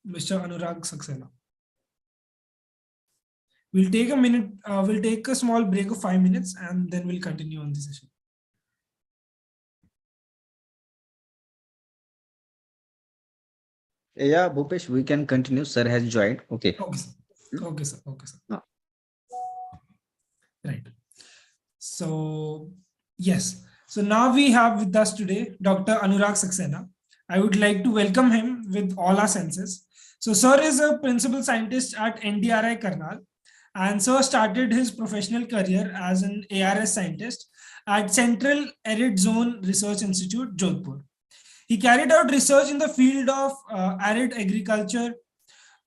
Mr. Anurag Saxena. We'll take a minute, we'll take a small break of 5 minutes and then we'll continue on the session. Yeah, Bhupesh, we can continue. Sir has joined. Okay. Okay, sir. Okay, sir. Okay, sir. No. Right. So, yes. So now we have with us today Dr. Anurag Saxena. I would like to welcome him with all our senses. So, sir is a principal scientist at NDRI Karnal, and sir started his professional career as an ARS scientist at Central Arid Zone Research Institute, Jodhpur. He carried out research in the field of arid agriculture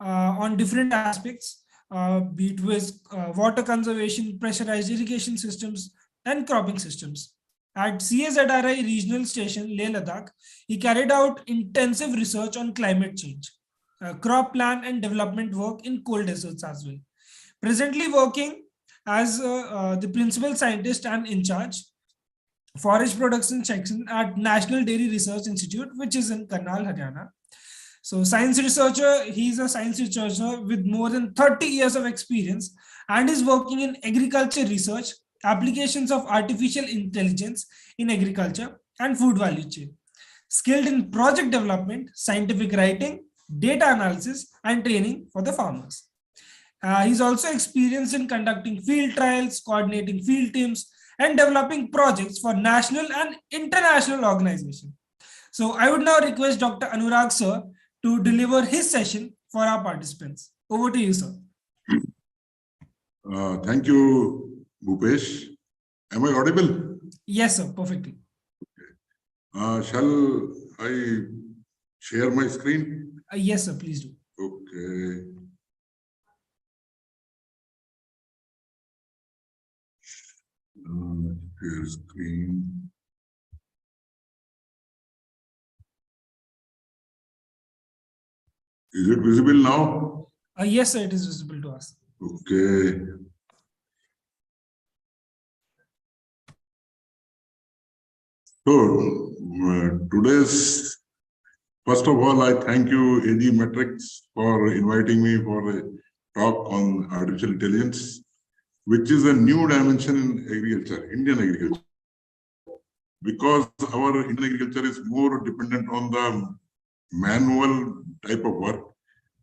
on different aspects, be it with water conservation, pressurized irrigation systems, and cropping systems. At CSZRI Regional Station, Leh Ladakh, he carried out intensive research on climate change, crop plan and development work in cold deserts as well. Presently working as the principal scientist and in charge forage production section at National Dairy Research Institute, which is in Karnal, Haryana. So science researcher, he's a science researcher with more than 30 years of experience and is working in agriculture research, applications of artificial intelligence in agriculture and food value chain. Skilled in project development, scientific writing, data analysis, and training for the farmers. He's also experienced in conducting field trials, coordinating field teams, and developing projects for national and international organizations. So I would now request Dr. Anurag sir to deliver his session for our participants. Over to you, sir. Thank you, Bhupesh. Am I audible? Yes, sir. Perfectly. Shall I share my screen? Yes, sir. Please do. Okay. Share screen. Is it visible now? Yes, sir. It is visible to us. Okay. So, today's, first of all, I thank you, AG Metrics, for inviting me for a talk on artificial intelligence, which is a new dimension in agriculture, Indian agriculture. Because our Indian agriculture is more dependent on the manual type of work,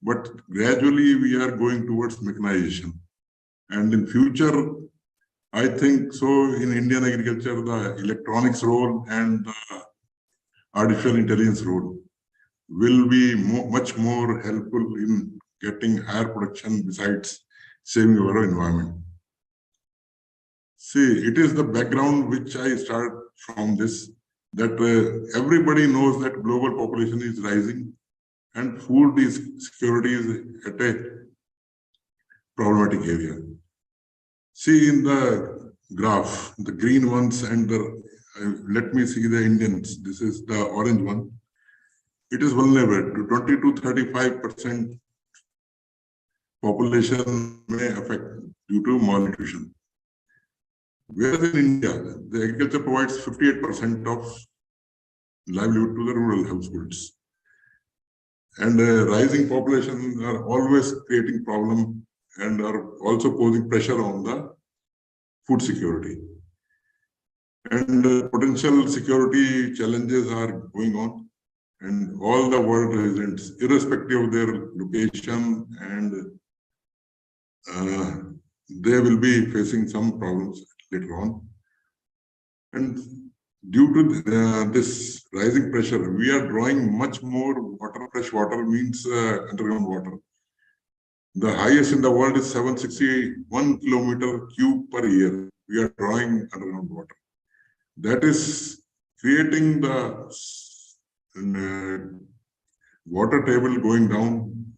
but gradually we are going towards mechanization. And in future, I think so in Indian agriculture, the electronics role and the artificial intelligence role will be much more helpful in getting higher production besides saving our environment. See, it is the background which I start from this, that everybody knows that global population is rising and food security is at a problematic area. See in the graph, the green ones and the, let me see the Indians, this is the orange one. It is vulnerable to 20 to 35% population may affect due to malnutrition. Whereas in India, the agriculture provides 58% of livelihood to the rural households. And rising populations are always creating problem and are also posing pressure on the food security. And potential security challenges are going on, and all the world residents, irrespective of their location, and they will be facing some problems later on. And due to this rising pressure, we are drawing much more water. Fresh water means underground water. The highest in the world is 761 kilometer cube per year. We are drawing underground water. That is creating the water table going down.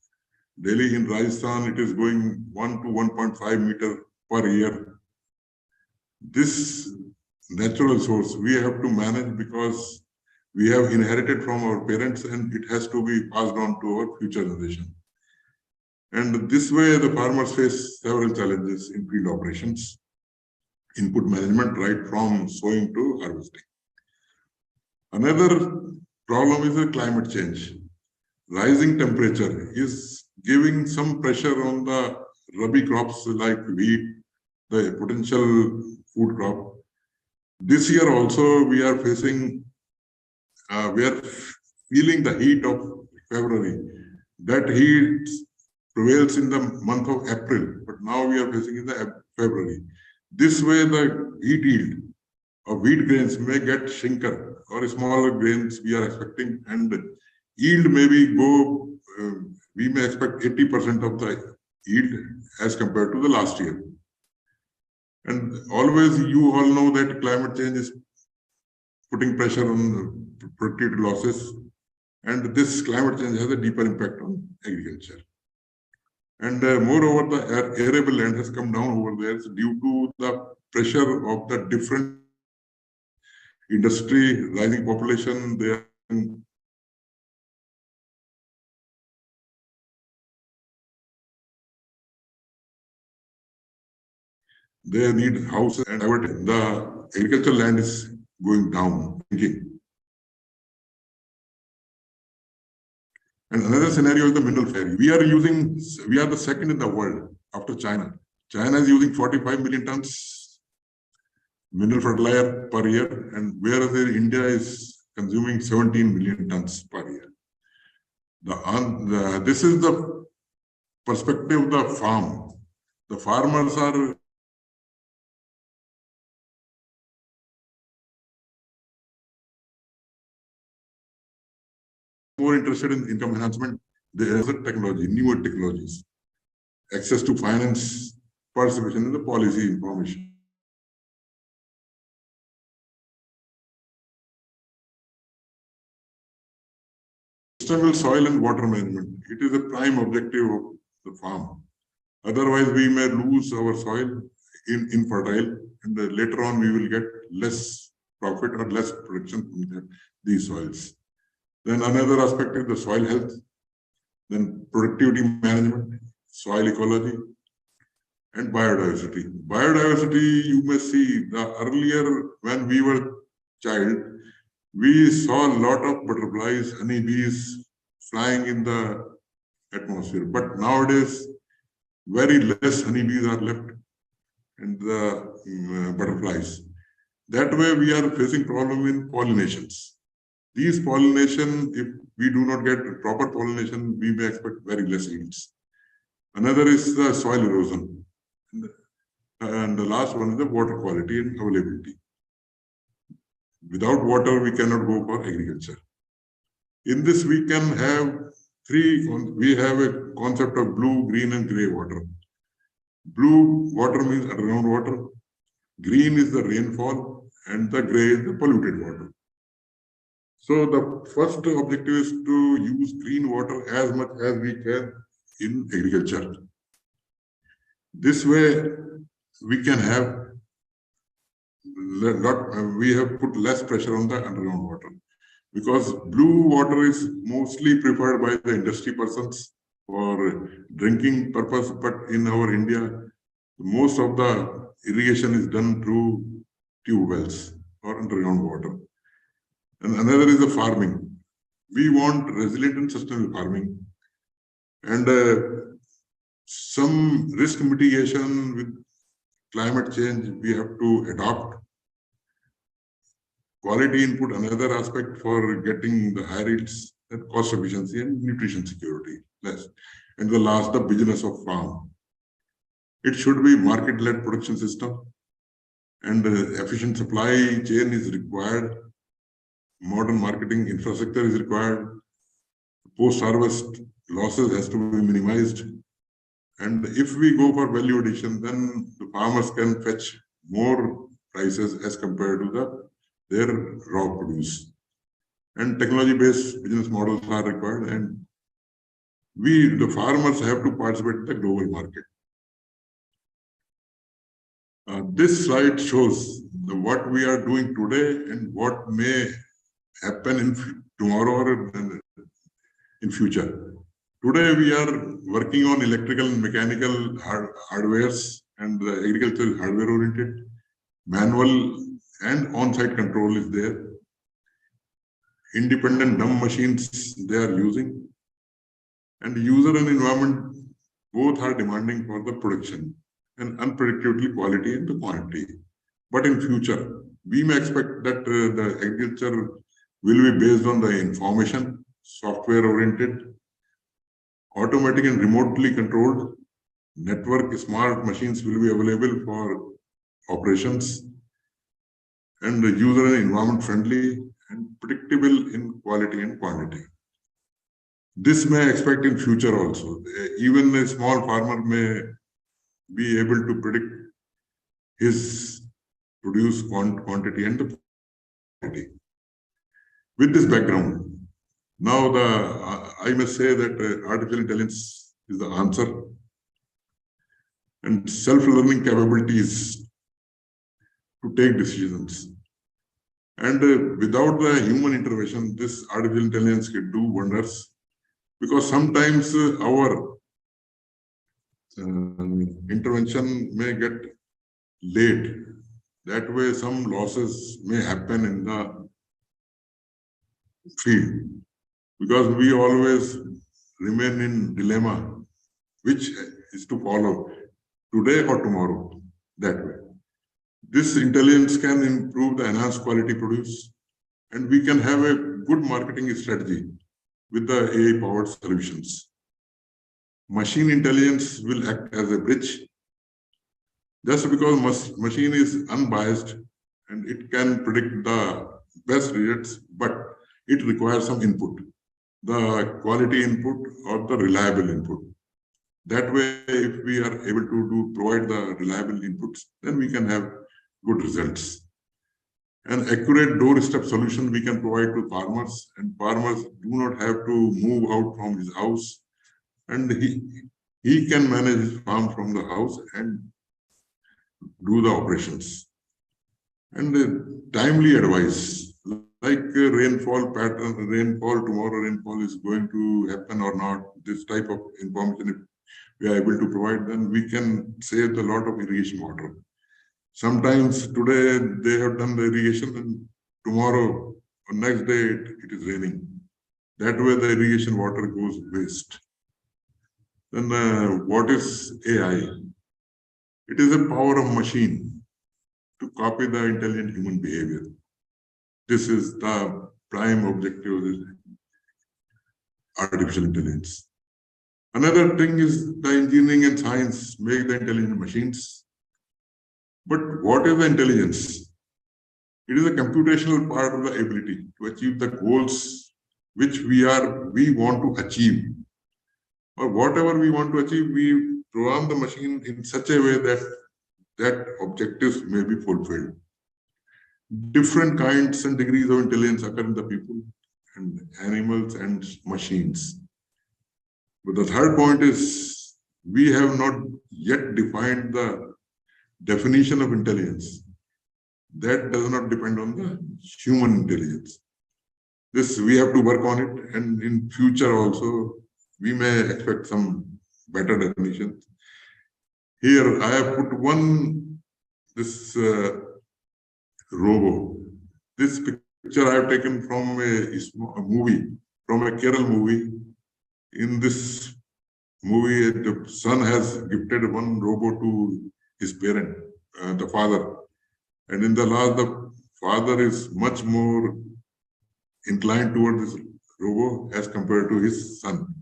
Delhi in Rajasthan, it is going 1 to 1.5 meter per year. This natural source we have to manage because we have inherited from our parents and it has to be passed on to our future generation. And this way the farmers face several challenges in field operations, input management, right from sowing to harvesting. Another problem is the climate change. rising temperature is giving some pressure on the rabi crops like wheat, the potential food crop. This year also we are facing, we are feeling the heat of February. That heat prevails in the month of April, but now we are facing in the February. This way the heat yield of wheat grains may get shrinker or smaller grains we are expecting, and yield maybe go, we may expect 80% of the yield as compared to the last year. And always you all know that climate change is putting pressure on productivity losses, and this climate change has a deeper impact on agriculture. And moreover, the arable land has come down over there due to the pressure of the different industry, rising population. They need houses, and the agricultural land is going down. And another scenario is the mineral ferry. We are the second in the world after China. China is using 45 million tons mineral fertilizer per year, and whereas India is consuming 17 million tons per year. This is the perspective of the farm. The farmers are more interested in income enhancement. There is a technology, newer technologies, access to finance, participation in the policy information. Sustainable soil and water management. It is a prime objective of the farm. Otherwise, we may lose our soil infertile, and later on we will get less profit or less production from these soils. Then another aspect is the soil health, then productivity management, soil ecology, and biodiversity. Biodiversity, you may see the earlier when we were child, we saw a lot of butterflies, honeybees flying in the atmosphere. But nowadays, very less honeybees are left and the butterflies. That way, we are facing problem in pollinations. These pollination, if we do not get proper pollination, we may expect very less yields. Another is the soil erosion. And the last one is the water quality and availability. Without water, we cannot go for agriculture. In this, we can have we have a concept of blue, green, and gray water. Blue water means underground water. Green is the rainfall, and the gray is the polluted water. So the first objective is to use green water as much as we can in agriculture. This way, we can have we have put less pressure on the underground water, because blue water is mostly preferred by the industry persons for drinking purpose. But in our India, most of the irrigation is done through tube wells or underground water. And another is the farming. We want resilient and sustainable farming, and some risk mitigation with climate change we have to adopt. Quality input, another aspect for getting the high yields, and cost efficiency and nutrition security. And the last, the business of farm. It should be market-led production system, and efficient supply chain is required. Modern marketing infrastructure is required. Post-harvest losses has to be minimized. And if we go for value addition, then the farmers can fetch more prices as compared to their raw produce. And technology-based business models are required, and the farmers have to participate in the global market. This slide shows what we are doing today and what may happen in tomorrow or in future. Today we are working on electrical and mechanical hardwares, and the agricultural hardware oriented. Manual and on-site control is there. Independent dumb machines they are using. And user and environment both are demanding for the production and unpredictably quality and the quantity. But in future, we may expect that the agriculture will be based on the information, software oriented, automatic and remotely controlled, network smart machines will be available for operations, and the user and environment friendly and predictable in quality and quantity. This may expect in future also. Even a small farmer may be able to predict his produce quantity and the quality. With this background, now I must say that artificial intelligence is the answer, and self-learning capabilities to take decisions. And without the human intervention, this artificial intelligence can do wonders, because sometimes our intervention may get late. That way, some losses may happen in the field, because we always remain in dilemma, which is to follow, today or tomorrow, that way. This intelligence can improve the enhanced quality produce, and we can have a good marketing strategy with the AI-powered solutions. Machine intelligence will act as a bridge. Just because machine is unbiased and it can predict the best results, but it requires some input, the quality input or the reliable input. That way, if we are able to provide the reliable inputs, then we can have good results. An accurate doorstep solution we can provide to farmers, and farmers do not have to move out from his house, and he can manage his farm from the house and do the operations. And timely advice, like rainfall pattern, tomorrow rainfall is going to happen or not, this type of information, if we are able to provide, then we can save a lot of irrigation water. Sometimes today they have done the irrigation and tomorrow or next day it is raining. That way the irrigation water goes waste. Then what is AI? It is a power of machine to copy the intelligent human behavior. This is the prime objective of this artificial intelligence. Another thing is the engineering and science make the intelligent machines. But what is the intelligence? It is a computational part of the ability to achieve the goals which we want to achieve. Or whatever we want to achieve, we program the machine in such a way that objectives may be fulfilled. Different kinds and degrees of intelligence occur in the people and animals and machines. But the third point is, we have not yet defined the definition of intelligence. That does not depend on the human intelligence. This we have to work on it, and in future also we may expect some better definitions. Here I have put this robo. This picture I have taken from a movie, from a Kerala movie. In this movie, the son has gifted one robo to his parent, the father. And in the last, the father is much more inclined toward this robo as compared to his son.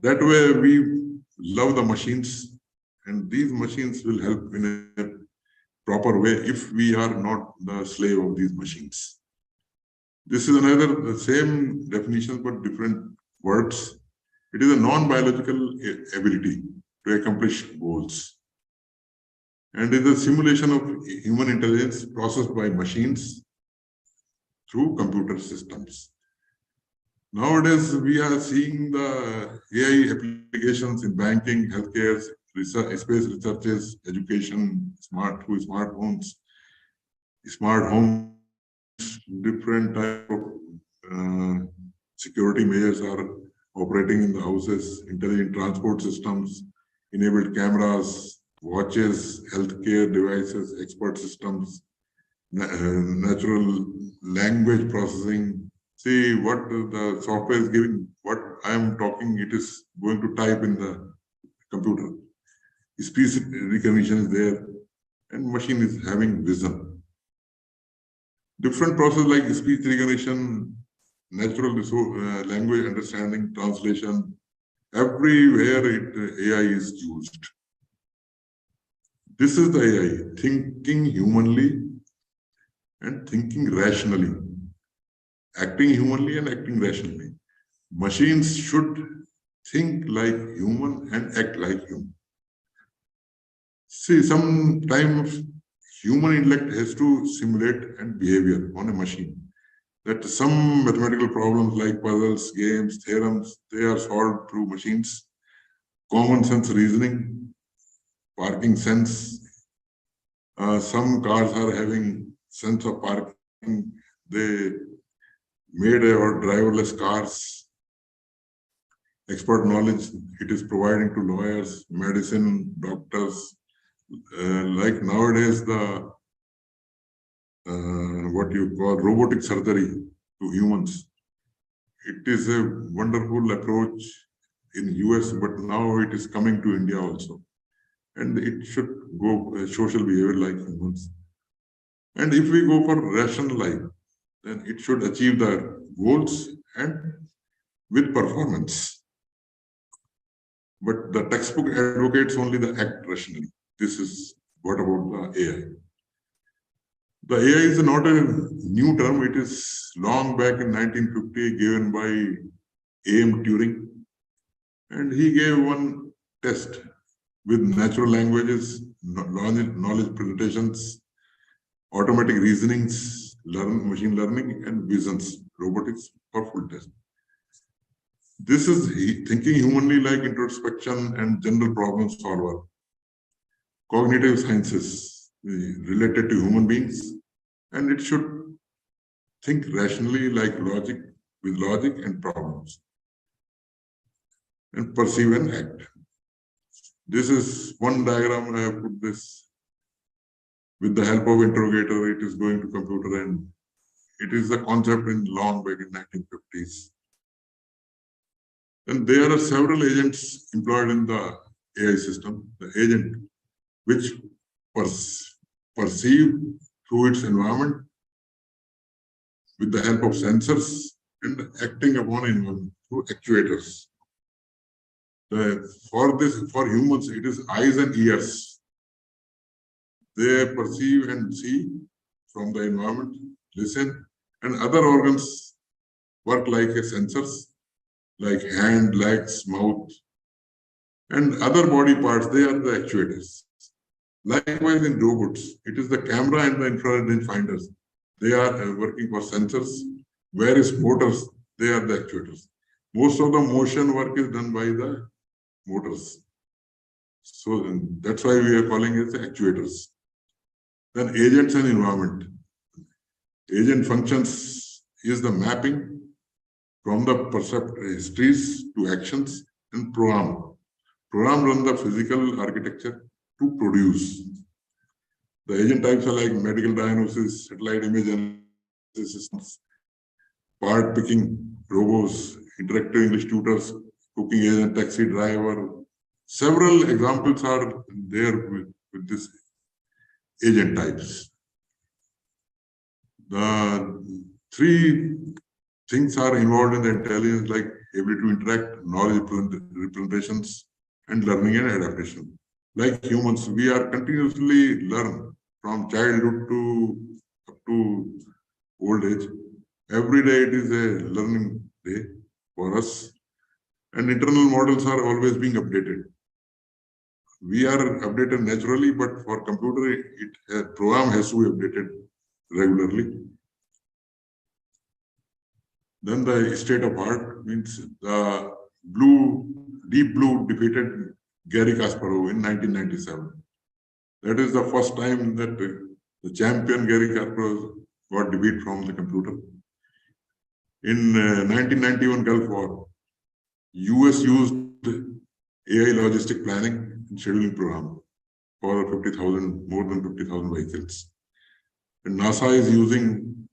That way, we love the machines, and these machines will help in a proper way if we are not the slave of these machines. This is the same definition but different words. It is a non-biological ability to accomplish goals. And it is a simulation of human intelligence processed by machines through computer systems. Nowadays, we are seeing the AI applications in banking, healthcare, space researches, education, smartphones, smart homes, different type of security measures are operating in the houses, intelligent transport systems, enabled cameras, watches, healthcare devices, expert systems, natural language processing, See what the software is giving, what I am talking, it is going to type in the computer. Speech recognition is there, and machine is having vision. Different process like speech recognition, natural language understanding, translation, everywhere AI is used. This is the AI, thinking humanly and thinking rationally, acting humanly and acting rationally. Machines should think like human and act like human. See, sometimes human intellect has to simulate and behavior on a machine. That some mathematical problems like puzzles, games, theorems, they are solved through machines. Common sense reasoning, parking sense. Some cars are having sense of parking. They made or driverless cars. Expert knowledge it is providing to lawyers, medicine, doctors. Like nowadays, the what you call robotic surgery to humans. It is a wonderful approach in US, but now it is coming to India also. And it should go social behavior like humans. And if we go for rational life, then it should achieve the goals and with performance. But the textbook advocates only the act rationally. This is what about the AI. The AI is not a new term. It is long back in 1950 given by A.M. Turing. And he gave one test with natural languages, knowledge presentations, automatic reasonings, machine learning, and visions, robotics for full test. This is thinking humanly like introspection and general problem solver. Cognitive sciences related to human beings, and it should think rationally like logic with logic and problems, and perceive and act. This is one diagram. I have put this with the help of interrogator. It is going to computer, and it is the concept in long back in 1950s. And there are several agents employed in the AI system. The agent which perceive through its environment with the help of sensors and acting upon environment through actuators. For humans, it is eyes and ears. They perceive and see from the environment, listen, and other organs work like sensors, like hand, legs, mouth, and other body parts. They are the actuators. Likewise, in robots, it is the camera and the infrared range finders. They are working for sensors. Various motors, they are the actuators. Most of the motion work is done by the motors. So that's why we are calling it actuators. Then agents and environment. Agent functions is the mapping from the percept histories to actions and program. Program run the physical architecture to produce. The agent types are like medical diagnosis, satellite image analysis systems, part picking robots, interactive English tutors, cooking agent, taxi driver. Several examples are there with this agent types. The three things are involved in the intelligence, like ability to interact, knowledge representations, and learning and adaptation. Like humans, we are continuously learn from childhood to up to old age. Every day it is a learning day for us. And internal models are always being updated. We are updated naturally, but for computer, program has to be updated regularly. Then the state of art means the deep blue defeated Gary Kasparov in 1997. That is the first time that the champion Gary Kasparov got defeat from the computer. In 1991 Gulf War, US used AI logistic planning and scheduling program for more than 50,000 vehicles. And NASA is using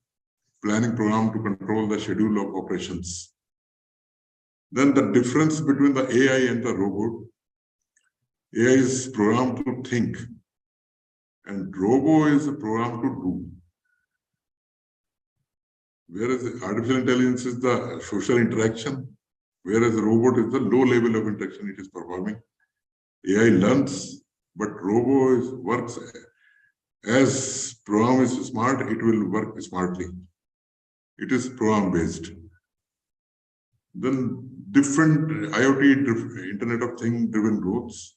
planning program to control the schedule of operations. Then the difference between the AI and the robot. AI is programmed to think, and robo is programmed to do. Whereas artificial intelligence is the social interaction, whereas the robot is the low level of interaction it is performing. AI learns, but robo works as program is smart, it will work smartly. It is program based. Then different IoT, Internet of Things driven growths.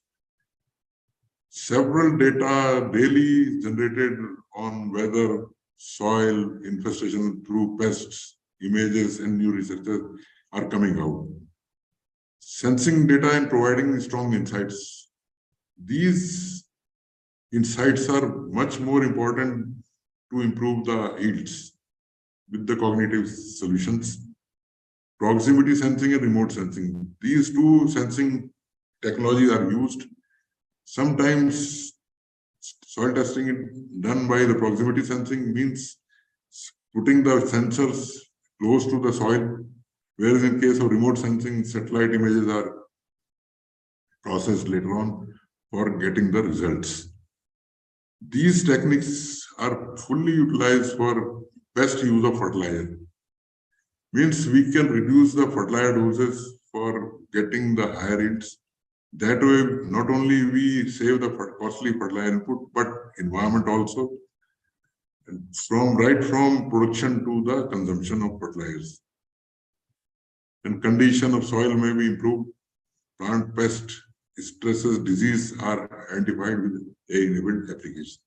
Several data daily generated on weather, soil, infestation through pests, images, and new researches are coming out. Sensing data and providing strong insights. These insights are much more important to improve the yields with the cognitive solutions. Proximity sensing and remote sensing. These two sensing technologies are used. Sometimes soil testing done by the proximity sensing means putting the sensors close to the soil, whereas in case of remote sensing, satellite images are processed later on for getting the results. These techniques are fully utilized for best use of fertilizer. Means we can reduce the fertilizer doses for getting the higher yields. That way, not only we save the costly fertilizer input, but environment also, and right from production to the consumption of fertilizers. And condition of soil may be improved. Plant pest, stresses, disease are identified with AI-enabled application.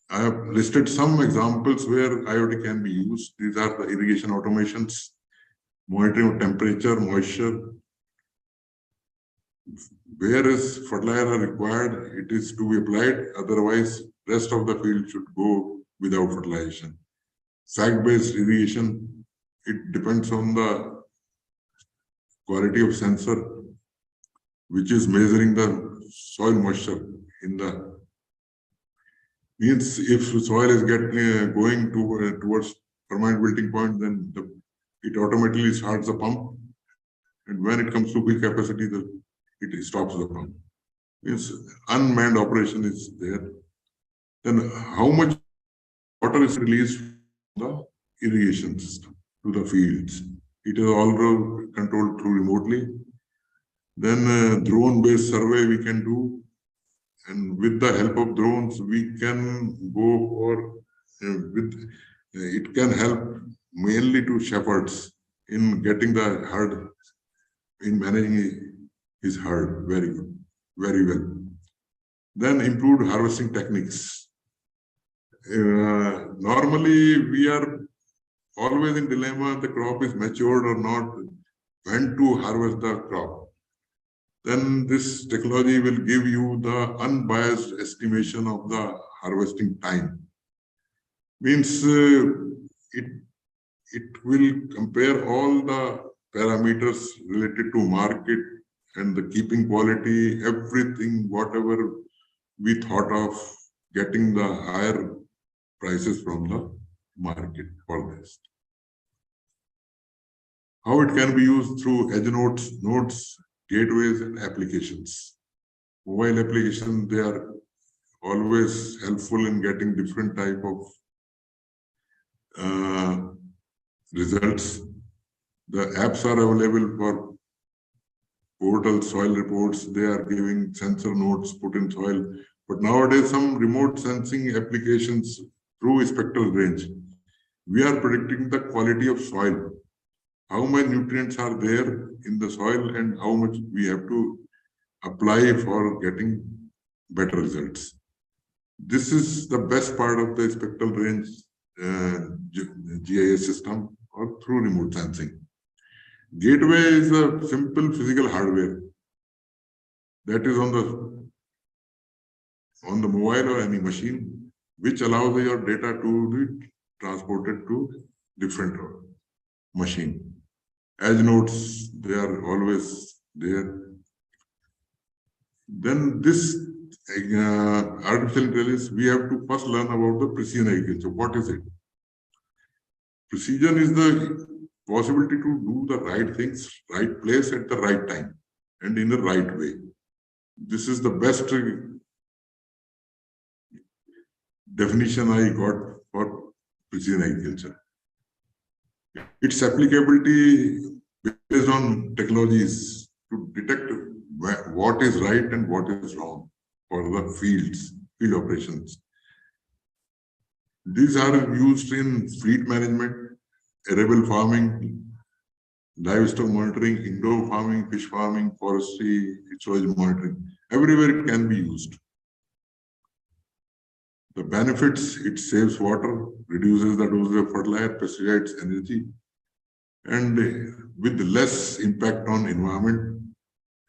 I have listed some examples where IoT can be used. These are the irrigation automations, monitoring of temperature, moisture. Where is fertilizer required, it is to be applied. Otherwise, rest of the field should go without fertilization. Fact-based irrigation, it depends on the quality of sensor, which is measuring the soil moisture in the means if soil is going towards permanent wilting point, then it automatically starts the pump, and when it comes to peak capacity, it stops the pump. Means unmanned operation is there. Then how much water is released from the irrigation system to the fields? It is all controlled through remotely. Then drone-based survey we can do. And with the help of drones, we can go for it can help mainly to shepherds in getting the herd, in managing his herd very good, very well. Then improved harvesting techniques. Normally, we are always in dilemma: the crop is matured or not, when to harvest the crop. Then this technology will give you the unbiased estimation of the harvesting time. Means it will compare all the parameters related to market and the keeping quality, everything, whatever we thought of getting the higher prices from the market for this. How it can be used through edge nodes, gateways and applications. Mobile applications, they are always helpful in getting different type of results. The apps are available for portal soil reports. They are giving sensor nodes put in soil. But nowadays, some remote sensing applications through spectral range, we are predicting the quality of soil. How many nutrients are there in the soil and how much we have to apply for getting better results. This is the best part of the spectral range GIS system or through remote sensing. Gateway is a simple physical hardware that is on the mobile or any machine, which allows your data to be transported to different machine. Edge nodes, they are always there. Then this artificial intelligence, we have to first learn about the precision agriculture. What is it? Precision is the possibility to do the right things, right place at the right time and in the right way. This is the best definition I got for precision agriculture. Its applicability based on technologies to detect what is right and what is wrong for the field operations. These are used in fleet management, arable farming, livestock monitoring, indoor farming, fish farming, forestry, ecology monitoring. Everywhere it can be used. The benefits, it saves water, reduces the dosage of fertilizer, pesticides, energy, and with less impact on environment.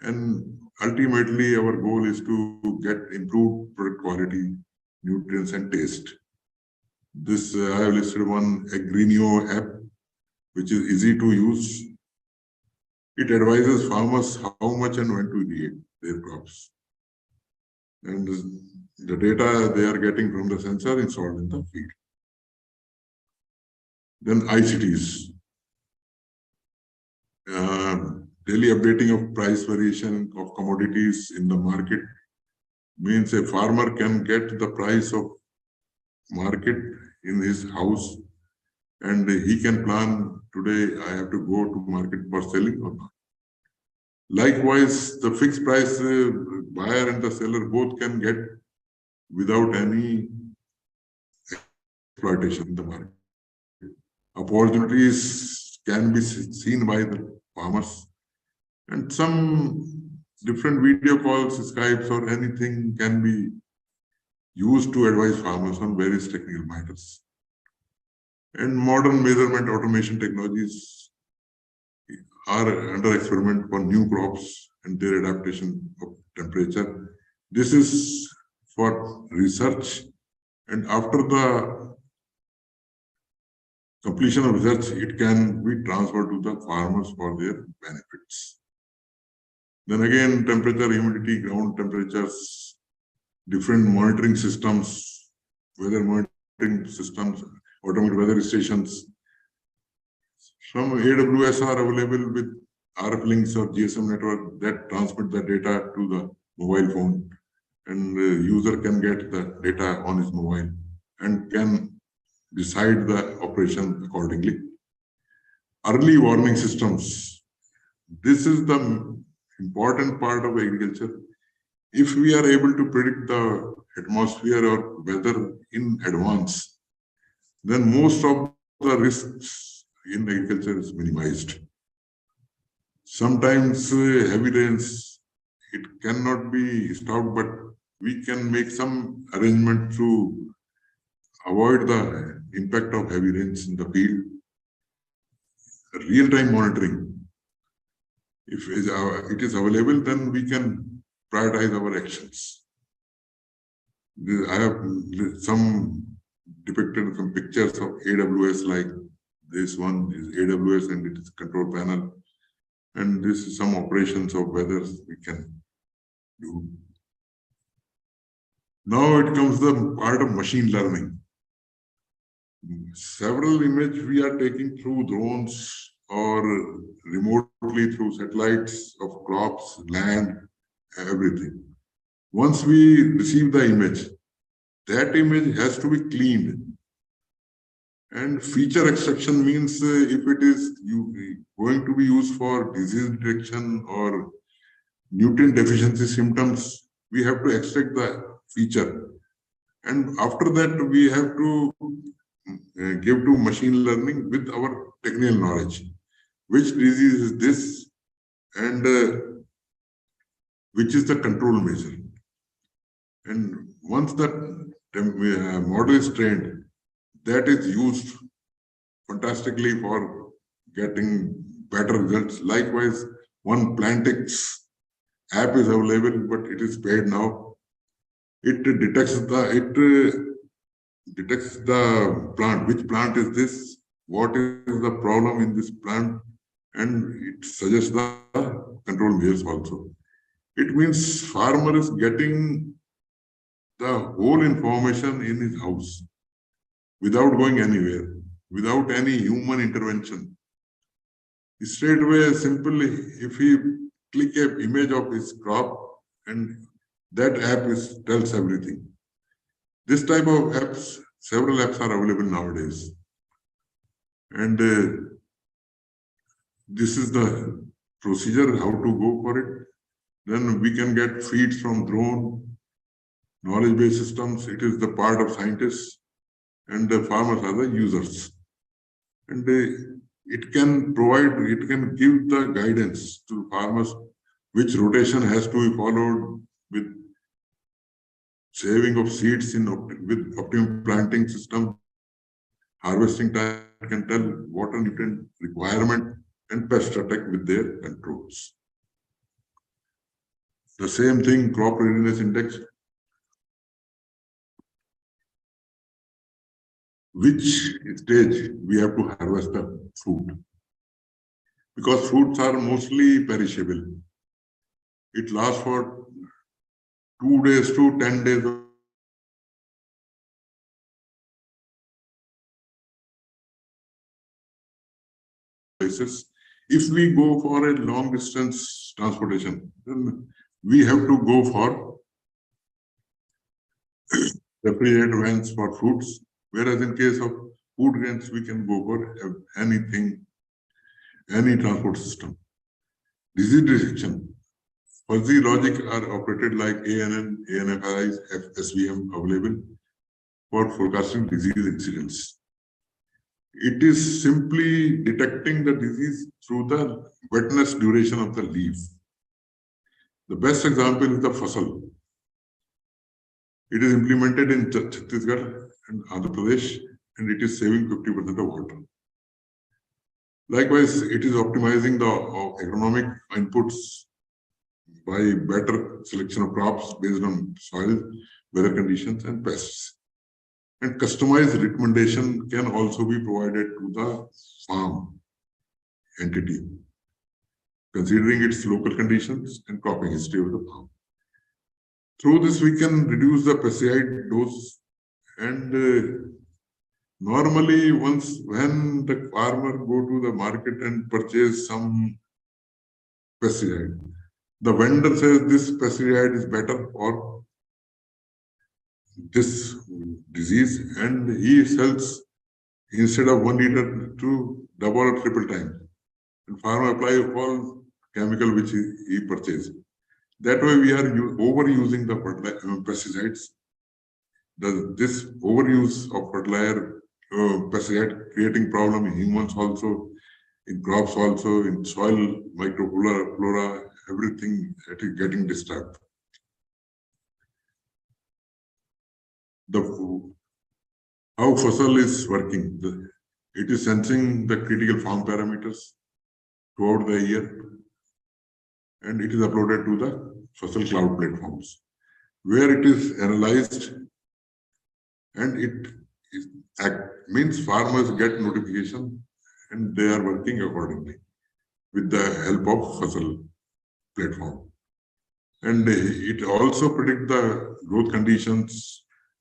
And ultimately, our goal is to get improved product quality, nutrients, and taste. This I have listed one Agri app, which is easy to use. It advises farmers how much and when to irrigate their crops. And the data they are getting from the sensor installed in the field. Then ICTs. Daily updating of price variation of commodities in the market means a farmer can get the price of market in his house and he can plan today I have to go to market for selling or not. Likewise, the fixed price buyer and the seller both can get without any exploitation in the market. Opportunities can be seen by the farmers and some different video calls, Skypes or anything can be used to advise farmers on various technical matters. And modern measurement automation technologies are under experiment for new crops and their adaptation of temperature. This is for research, and after the completion of research, it can be transferred to the farmers for their benefits. Then again, temperature, humidity, ground temperatures, different monitoring systems, weather monitoring systems, automated weather stations. Some AWS are available with RF links or GSM network that transmit the data to the mobile phone, and the user can get the data on his mobile and can decide the operation accordingly. Early warning systems. This is the important part of agriculture. If we are able to predict the atmosphere or weather in advance, then most of the risks in agriculture is minimized. Sometimes heavy rains, it cannot be stopped, but we can make some arrangement to avoid the impact of heavy rains in the field. Real-time monitoring. If it is available, then we can prioritize our actions. I have some depicted some pictures of AWS, like this one is AWS and it is control panel. And this is some operations of weather we can do. Now it comes the part of machine learning. Several images we are taking through drones or remotely through satellites of crops, land, everything. Once we receive the image, that image has to be cleaned. And feature extraction means if it is going to be used for disease detection or nutrient deficiency symptoms, we have to extract the feature. And after that, we have to give to machine learning with our technical knowledge. Which disease is this and which is the control measure. And once that model is trained, that is used fantastically for getting better results. Likewise, one Plantix app is available, but it is paid now. It detects the plant. Which plant is this? What is the problem in this plant? And it suggests the control measures also. It means farmer is getting the whole information in his house without going anywhere, without any human intervention. Straight away, simply, if he click an image of his crop, and that app tells everything. This type of apps, several apps are available nowadays. And this is the procedure, how to go for it. Then we can get feeds from drone, knowledge-based systems. It is the part of scientists, and the farmers are the users. And it can give the guidance to farmers which rotation has to be followed, with saving of seeds with optimum planting system, harvesting time. Can tell water nutrient requirement and pest attack with their controls. The same thing, crop readiness index, which stage we have to harvest the fruit, because fruits are mostly perishable. It lasts for 2 days to 10 days. If we go for a long distance transportation, then we have to go for refrigerated vans for fruits, whereas in case of food grains, we can go for anything, any transport system. Disease detection, fuzzy logic are operated like ANN, ANFIs, SVM available for forecasting disease incidents. It is simply detecting the disease through the wetness duration of the leaf. The best example is the fasal. It is implemented in Chhattisgarh and Andhra Pradesh, and it is saving 50% of water. Likewise, it is optimizing the agronomic inputs by better selection of crops based on soil, weather conditions, and pests. And customized recommendation can also be provided to the farm entity, considering its local conditions and cropping history of the farm. Through this, we can reduce the pesticide dose. And normally, when the farmer go to the market and purchase some pesticide, the vendor says this pesticide is better for this disease, and he sells instead of 1 liter to double or triple time. And farmer apply all chemical which he purchased. That way, we are overusing the pesticides. This overuse of fertilizer, pesticide, creating problem in humans also, in crops also, in soil, microflora, everything that is getting disturbed. How fasal is working. It is sensing the critical farm parameters throughout the year, and it is uploaded to the fasal cloud platforms, where it is analyzed, and means farmers get notification and they are working accordingly with the help of fasal platform. And it also predicts the growth conditions,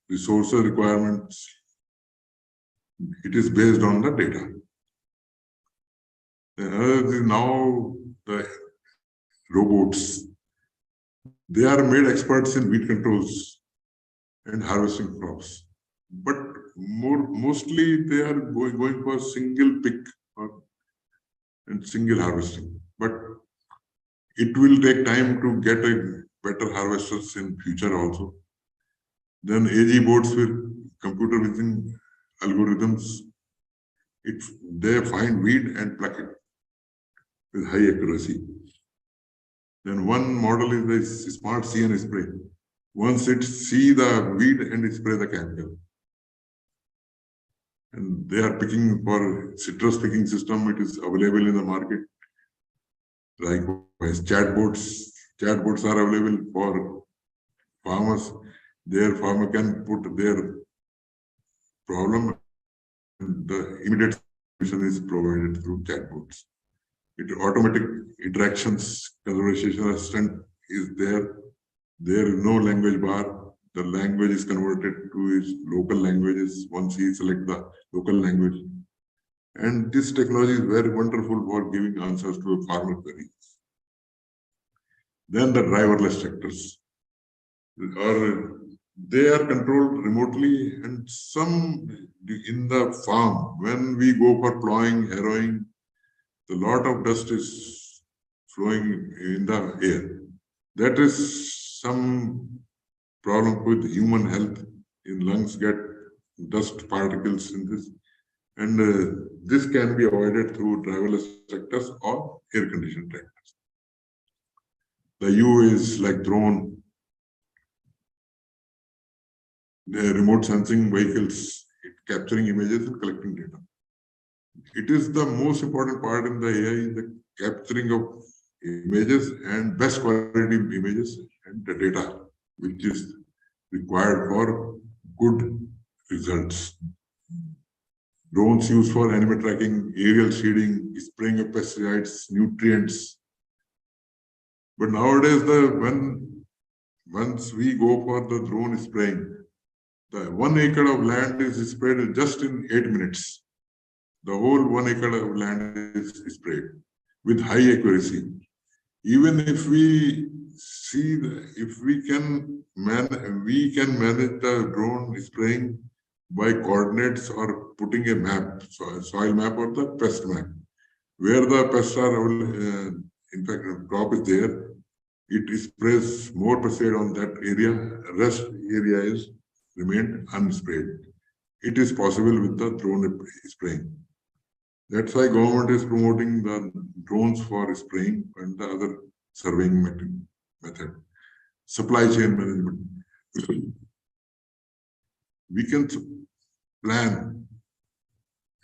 resource requirements. It is based on the data. Now the robots, they are made experts in weed controls and harvesting crops, but mostly they are going for single pick and single harvesting. But it will take time to get a better harvesters in future also. Then AG boards with computer vision algorithms, they find weed and pluck it with high accuracy. Then one model is the smart see and spray. Once it see the weed and it spray the chemical. And they are picking for citrus picking system. It is available in the market. Likewise, chatbots. Chatbots are available for farmers. Their farmer can put their problem, and the immediate solution is provided through chatbots. Automatic interactions, conversation assistant is there. There is no language bar. the language is converted to his local languages once he select the local language. And this technology is very wonderful for giving answers to a farmer queries. Then the driverless tractors, they are controlled remotely, and some in the farm, when we go for plowing, harrowing, a lot of dust is flowing in the air. That is some problem with human health. In lungs get dust particles in this, and this can be avoided through driverless tractors or air-conditioned tractors. The UAVs like drone, the remote sensing vehicles, capturing images and collecting data. It is the most important part in the AI, the capturing of images and best quality images and the data, which is required for good results. Drones used for animal tracking, aerial seeding, spraying of pesticides, nutrients. But nowadays, once we go for the drone spraying, the 1 acre of land is sprayed just in 8 minutes. The whole 1 acre of land is sprayed with high accuracy. Even if we see, if we can manage the drone spraying by coordinates or putting a map, soil map or the pest map, where the pests are, in fact, crop is there, it sprays more pesticide on that area, rest area is remained unsprayed. It is possible with the drone spraying. That's why government is promoting the drones for spraying and the other surveying method. Supply chain management. We can plan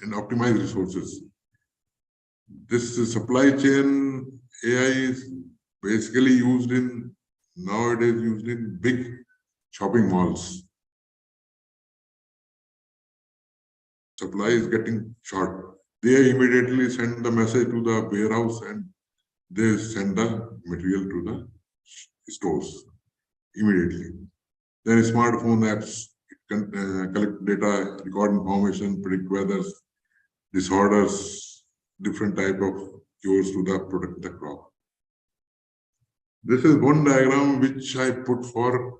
and optimize resources. This supply chain AI is basically nowadays used in big shopping malls. Supply is getting short. They immediately send the message to the warehouse and they send the material to the stores immediately. Then smartphone apps can collect data, record information, predict weather, disorders, different type of cures to protect the crop. This is one diagram which I put for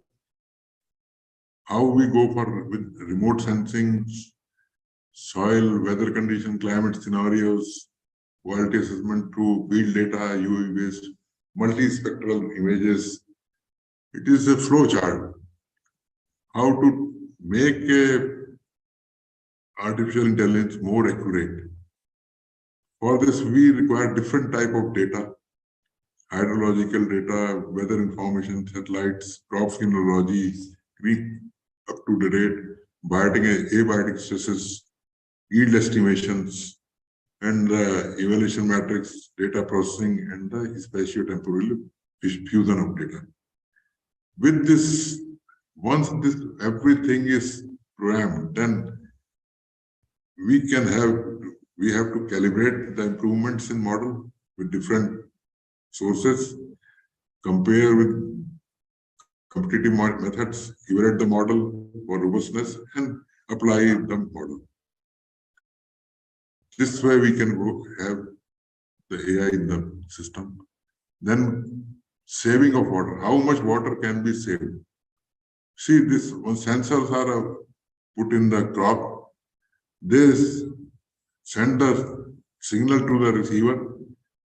how we go for with remote sensing, soil, weather condition, climate scenarios, quality assessment through field data, UV-based, multispectral images. It is a flow chart. How to make artificial intelligence more accurate. For this, we require different type of data, hydrological data, weather information, satellites, crop phenology, up to the date, abiotic stresses, yield estimations, and the evaluation matrix, data processing, and the spatio-temporal fusion of data. With this, once everything is programmed, then we have to calibrate the improvements in model with different sources, compare with competitive methods, evaluate the model for robustness, and apply the model. This way we can have the AI in the system. Then saving of water. How much water can be saved? See, this when sensors are put in the crop, they send the signal to the receiver,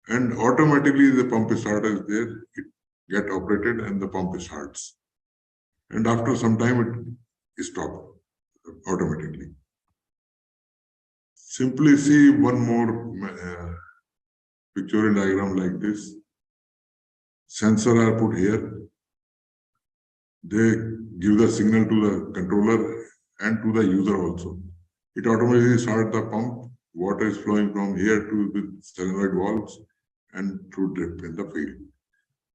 and automatically the pump starter is there. It gets operated and the pump starts. And after some time, it stops automatically. Simply see one more pictorial diagram like this. Sensors are put here. They give the signal to the controller and to the user also. It automatically starts the pump. Water is flowing from here to the solenoid valves and through drip in the field.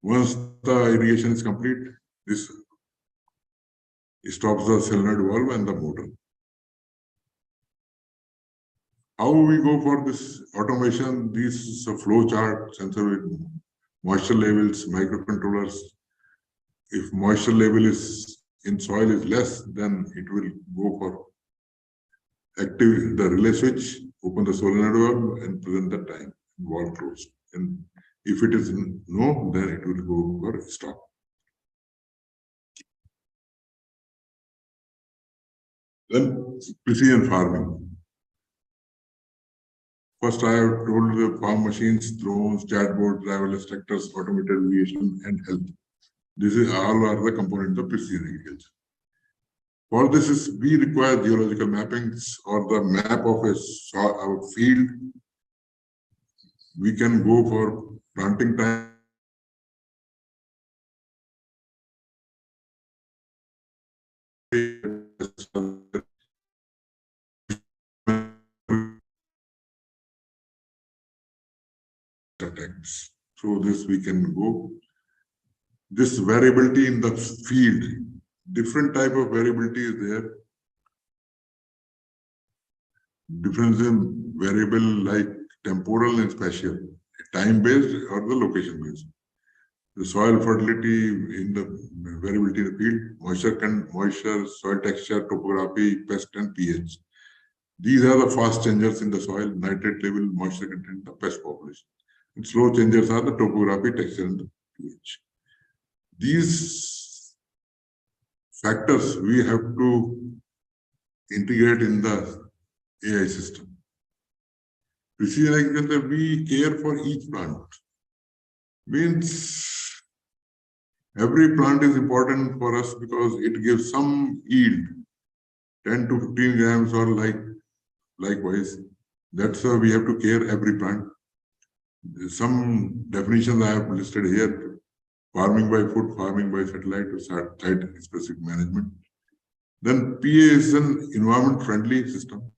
Once the irrigation is complete, this stops the solenoid valve and the motor. How we go for this automation? This is a flow chart, sensor with moisture levels, microcontrollers. If moisture level is in soil is less, then it will go for active the relay switch, open the solenoid valve, and present the time, valve closed. And if it is no, then it will go for stop. Then precision farming. First, I have told the farm machines, drones, chatbots, driverless tractors, automated irrigation, and health. This is all are the components of precision agriculture. For this, we require geological mappings or the map of a field. We can go for planting time. Attacks. So this we can go. This variability in the field, different type of variability is there. Difference in variable like temporal and spatial, time-based or the location-based. The soil fertility in the variability in the field, moisture, soil texture, topography, pest and pH. These are the fast changers in the soil, nitrate level, moisture content, the pest population. And slow changers are the topography, texture, and the pH. These factors we have to integrate in the AI system. Precision agriculture, we care for each plant. Means every plant is important for us because it gives some yield, 10 to 15 grams or likewise. That's why we have to care every plant. Some definitions I have listed here: farming by foot, farming by satellite, or site-specific management. Then PA is an environment-friendly system,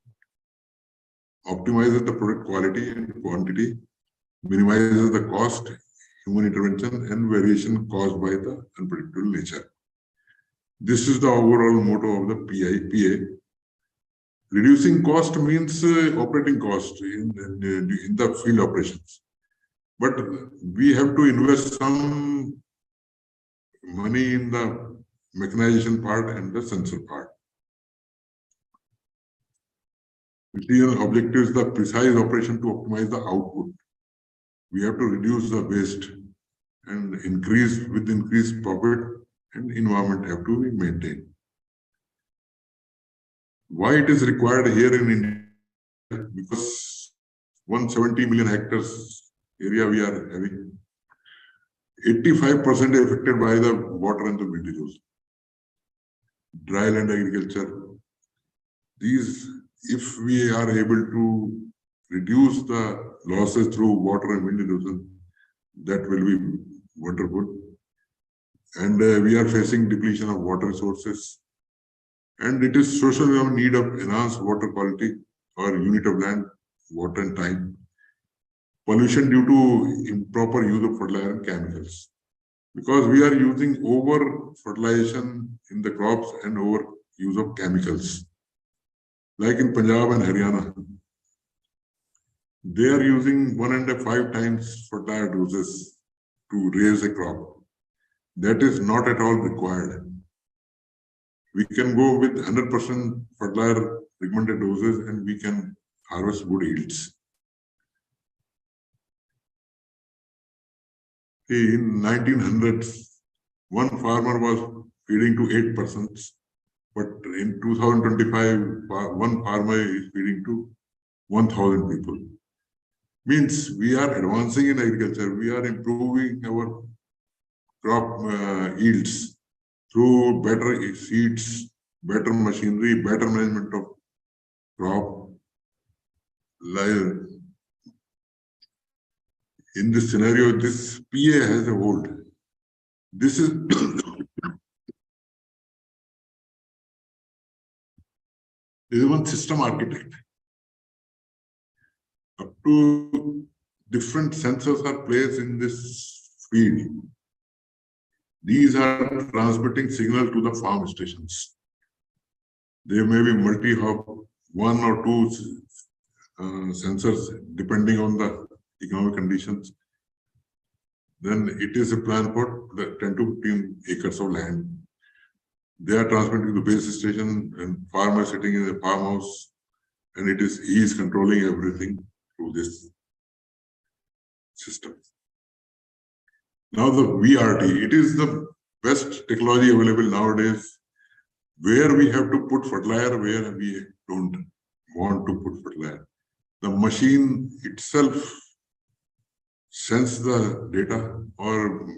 optimizes the product quality and quantity, minimizes the cost, human intervention, and variation caused by the unpredictable nature. This is the overall motto of the PA. Reducing cost means operating cost in the field operations. But we have to invest some money in the mechanization part and the sensor part. Precision objective is the precise operation to optimize the output. We have to reduce the waste and with increased profit, and environment have to be maintained. Why it is required here in India? Because 170 million hectares area we are having, 85% affected by the water and the wind erosion. Dry land agriculture. These, if we are able to reduce the losses through water and wind erosion, that will be wonderful. And we are facing depletion of water resources. And it is social need of enhanced water quality or unit of land, water and time. Pollution due to improper use of fertilizer and chemicals. Because we are using over fertilization in the crops and over use of chemicals. Like in Punjab and Haryana, they are using 1.5 times fertilizer doses to raise a crop. That is not at all required. We can go with 100% fertilizer recommended doses and we can harvest good yields. In 1900s, one farmer was feeding to 8 persons, but in 2025, one farmer is feeding to 1,000 people. Means we are advancing in agriculture, we are improving our crop yields through better seeds, better machinery, better management of crop. In this scenario, this PA has a hold. This is one system architect. Up to different sensors are placed in this field. These are transmitting signal to the farm stations. There may be multi-hub, 1 or 2 sensors depending on the economic conditions. Then it is a plan for the 10 to 15 acres of land. They are transmitting to the base station, and farmer sitting in the farmhouse, and he is controlling everything through this system. Now the VRT, it is the best technology available nowadays, where we have to put fertilizer, where we don't want to put fertilizer. The machine itself sends the data, or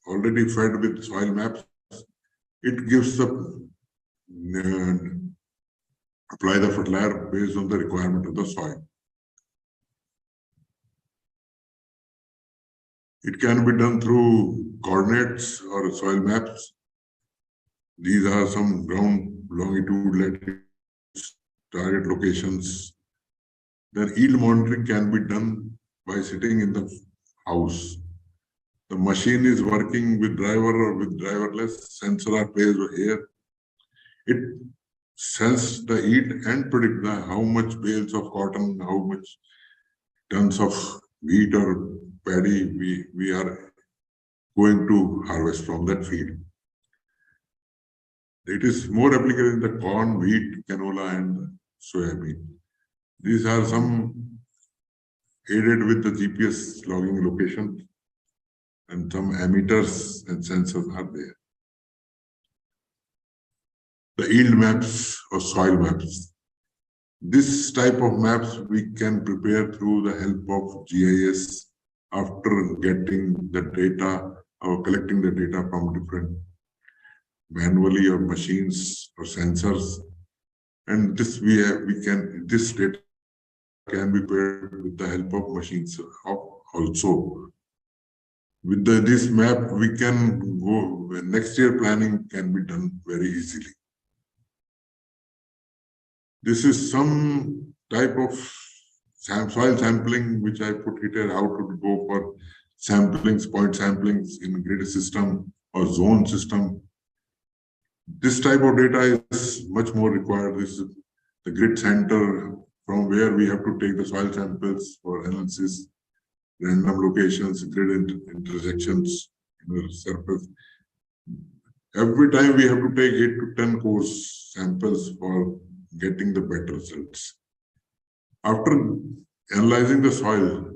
already fed with soil maps. It gives the apply the fertilizer based on the requirement of the soil. It can be done through coordinates or soil maps. These are some ground longitude, latitude, target locations. Then yield monitoring can be done by sitting in the house. The machine is working with driver or with driverless. Sensor are placed here. It sense the yield and predict how much bales of cotton, how much tons of wheat or paddy we are going to harvest from that field. It is more applicable in the corn, wheat, canola, and soybean. These are some aided with the GPS logging location, and some emitters and sensors are there. The yield maps or soil maps. This type of maps we can prepare through the help of GIS after getting the data or collecting the data from different manually or machines or sensors. And this this data can be prepared with the help of machines also. With this map, we can go, next year planning can be done very easily. This is some type of soil sampling, which I put here, how to go for samplings, point samplings in grid system or zone system. This type of data is much more required. This is the grid center from where we have to take the soil samples for analysis, random locations, grid intersections in the surface. Every time we have to take 8 to 10 coarse samples for getting the better results. After analyzing the soil,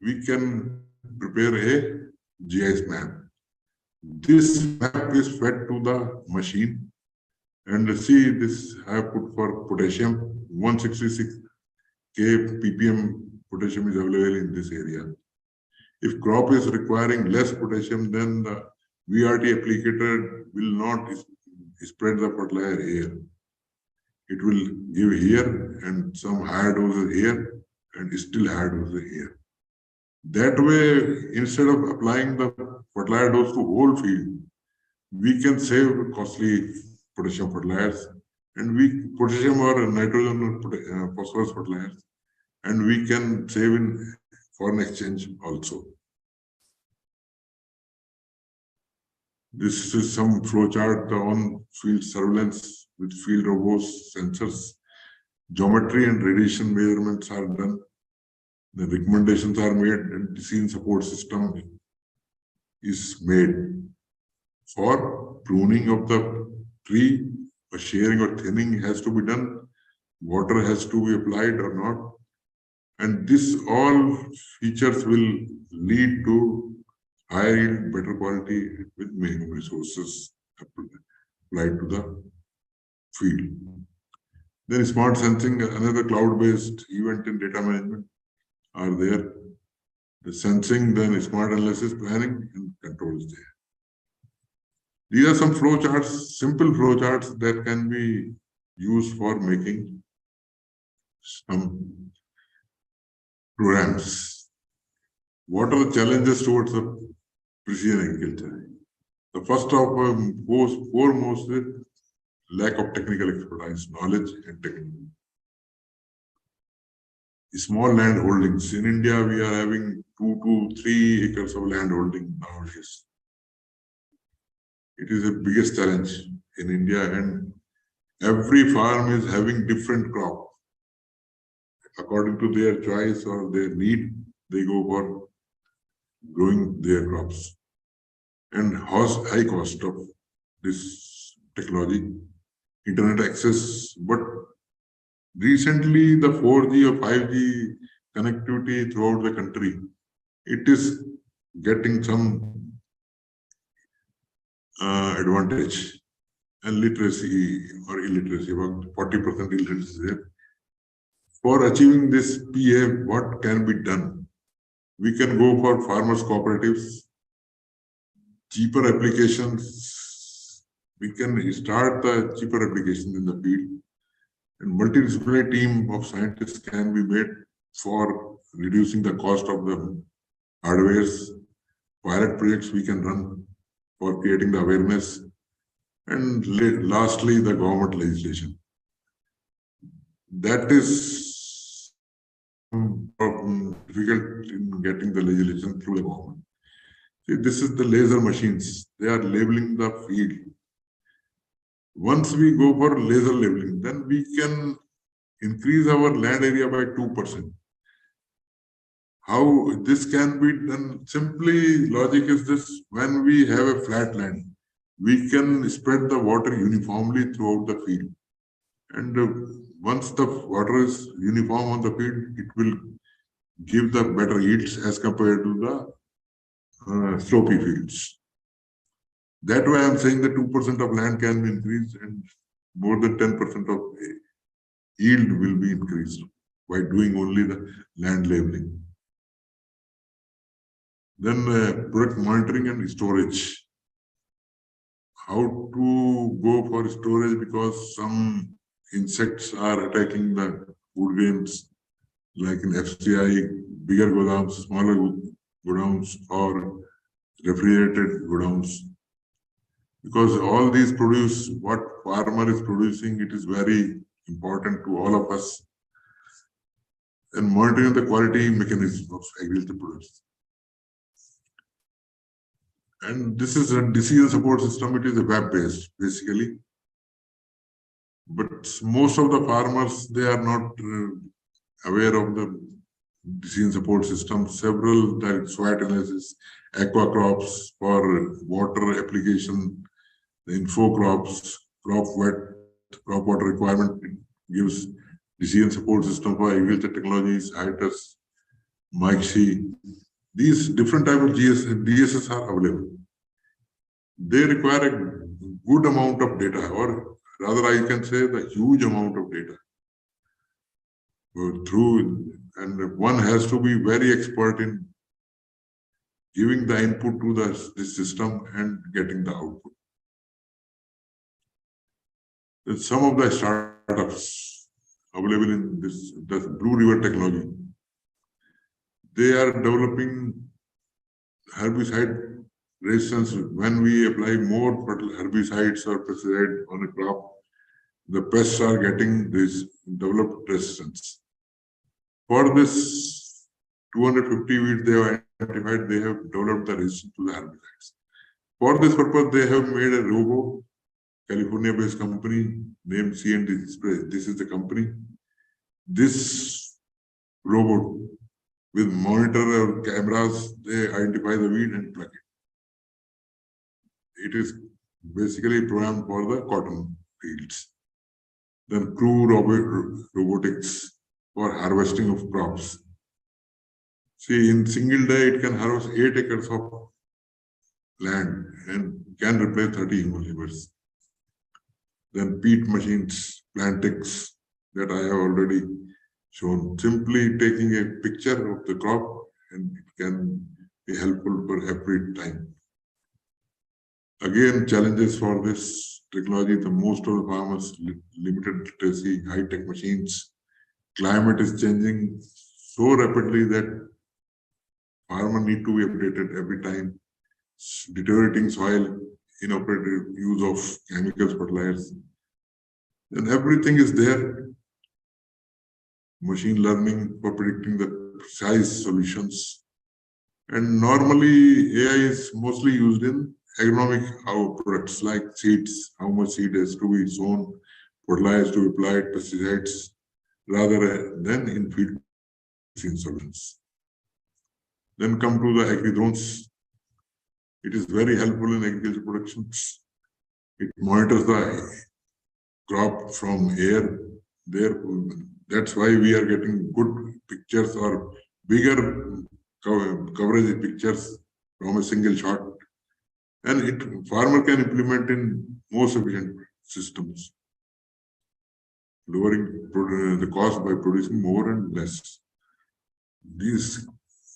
we can prepare a GIS map. This map is fed to the machine, and see this I have put for potassium, 166 K ppm potassium is available in this area. If crop is requiring less potassium, then the VRT applicator will not spread the fertilizer here. It will give here and some higher doses here and still higher doses here. That way, instead of applying the fertilizer dose to whole field, we can save costly potassium fertilizers, and potassium or nitrogen or phosphorus fertilizers, and we can save in foreign exchange also. This is some flowchart on field surveillance with field robots, sensors, geometry and radiation measurements are done. The recommendations are made, and decision support system is made for pruning of the tree. A shearing or thinning has to be done. Water has to be applied or not. And this all features will lead to higher yield, better quality with minimum resources applied to the field. Then smart sensing, another cloud-based event and data management are there. The sensing, then smart analysis, planning, and control is there. These are some flowcharts, simple flowcharts that can be used for making some programs. What are the challenges towards the precision agriculture? The first of foremost is lack of technical expertise, knowledge, and technique. Small land holdings. In India, we are having 2 to 3 acres of land holding nowadays. It is the biggest challenge in India, and every farm is having different crop. According to their choice or their need, they go for growing their crops. And high cost of this technology, internet access, but recently the 4G or 5G connectivity throughout the country, it is getting some advantage, and literacy or illiteracy, about 40% illiteracy is there. For achieving this PA, what can be done? We can go for farmers cooperatives, cheaper applications. We can start the cheaper applications in the field, and multidisciplinary team of scientists can be made for reducing the cost of the hardwares. Pilot projects we can run for creating the awareness, and lastly, the government legislation. That is difficult in getting the legislation through the government. See, this is the laser machines. They are labeling the field. Once we go for laser labeling, then we can increase our land area by 2%. How this can be done? Simply, logic is this: when we have a flat land, we can spread the water uniformly throughout the field. And once the water is uniform on the field, it will give the better yields as compared to the slopy fields. That way, I'm saying that 2% of land can be increased, and more than 10% of yield will be increased by doing only the land labeling. Then product monitoring and storage. How to go for storage, because some insects are attacking the food grains, like in FCI, bigger godowns, smaller godowns, or refrigerated godowns. Because all these produce what farmer is producing, it is very important to all of us. And monitoring the quality mechanism of agriculture products. And this is a decision support system. It is a web-based, basically. But most of the farmers, they are not aware of the decision support system. Several, like SWOT analysis, aqua crops for water application, the info crops, crop water requirement, gives decision support system for agriculture technologies, ITAS, MIC. These different type of DSS are available. They require a good amount of data, or rather I can say the huge amount of data. And one has to be very expert in giving the input to this system and getting the output. Some of the startups available in the Blue River technology, they are developing herbicide resistance. When we apply more herbicides or pesticide on a crop, the pests are getting this developed resistance. For this 250 weeds they have identified, they have developed the resistance to the herbicides. For this purpose, they have made a robot, California-based company named C&D Spray. This is the company. This robot with monitor or cameras, they identify the weed and plug it. It is basically programmed for the cotton fields. Then crew robotics for harvesting of crops. See, in single day, it can harvest 8 acres of land and can replace 30 human laborers. Then peat machines, plantics that I have already shown. Simply taking a picture of the crop, and it can be helpful for every time. Again, challenges for this technology: the most of the farmers limited literacy, high-tech machines. Climate is changing so rapidly that farmers need to be updated every time. Deteriorating soil, inappropriate use of chemicals, fertilizers. And everything is there. Machine learning for predicting the precise solutions. And normally AI is mostly used in agronomic products like seeds, how much seed has to be sown, fertilizers to be applied, pesticides, rather than in field solutions. Then come to the agri drones. It is very helpful in agriculture productions. It monitors the crop from air. There, that's why we are getting good pictures or bigger coverage pictures from a single shot. And farmer can implement in most efficient systems, lowering the cost by producing more and less. These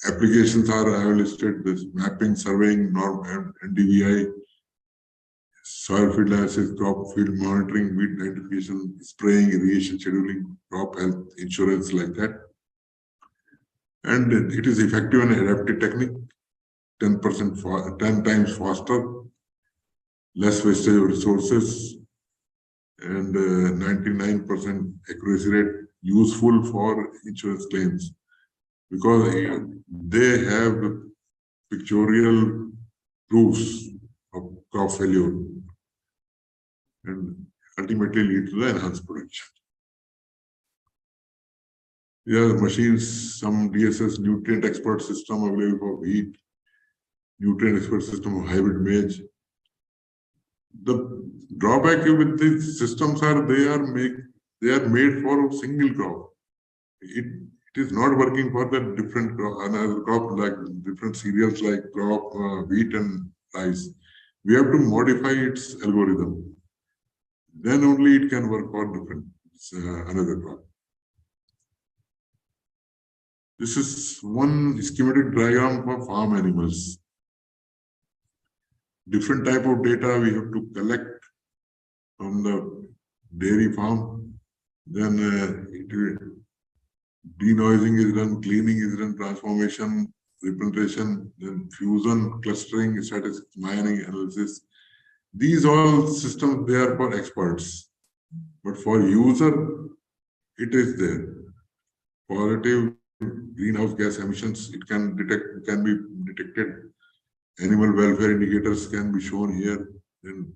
applications are, I have listed this: mapping, surveying, norm, and NDVI, soil field analysis, crop field monitoring, weed identification, spraying, irrigation scheduling, crop health insurance, like that. And it is effective and adaptive technique, 10 times faster, less wastage of resources, and 99% accuracy rate, useful for insurance claims because they have pictorial proofs of crop failure and ultimately lead to the enhanced production. There are machines, some DSS nutrient expert system available for wheat, nutrient expert system of hybrid maize. The drawback with these systems are they are made for a single crop. It is not working for the different crop, another crop like different cereals like crop, wheat and rice. We have to modify its algorithm. Then only it can work for different another crop. This is one schematic diagram for farm animals. Different type of data we have to collect from the dairy farm. Then denoising is done, cleaning is done, transformation, representation, then fusion, clustering, statistics, mining, analysis. These all systems, they are for experts. But for user, it is there. Positive greenhouse gas emissions, it can be detected. Animal welfare indicators can be shown here. Then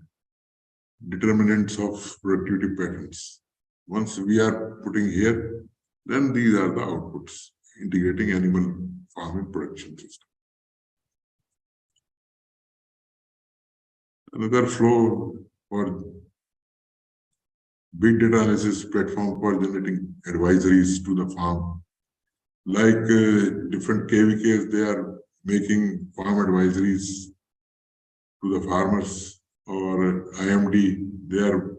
determinants of productivity patterns. Once we are putting here, then these are the outputs integrating animal farming production system. Another flow for big data analysis platform for generating advisories to the farm. Like different KVKs, they are making farm advisories to the farmers, or IMD, they are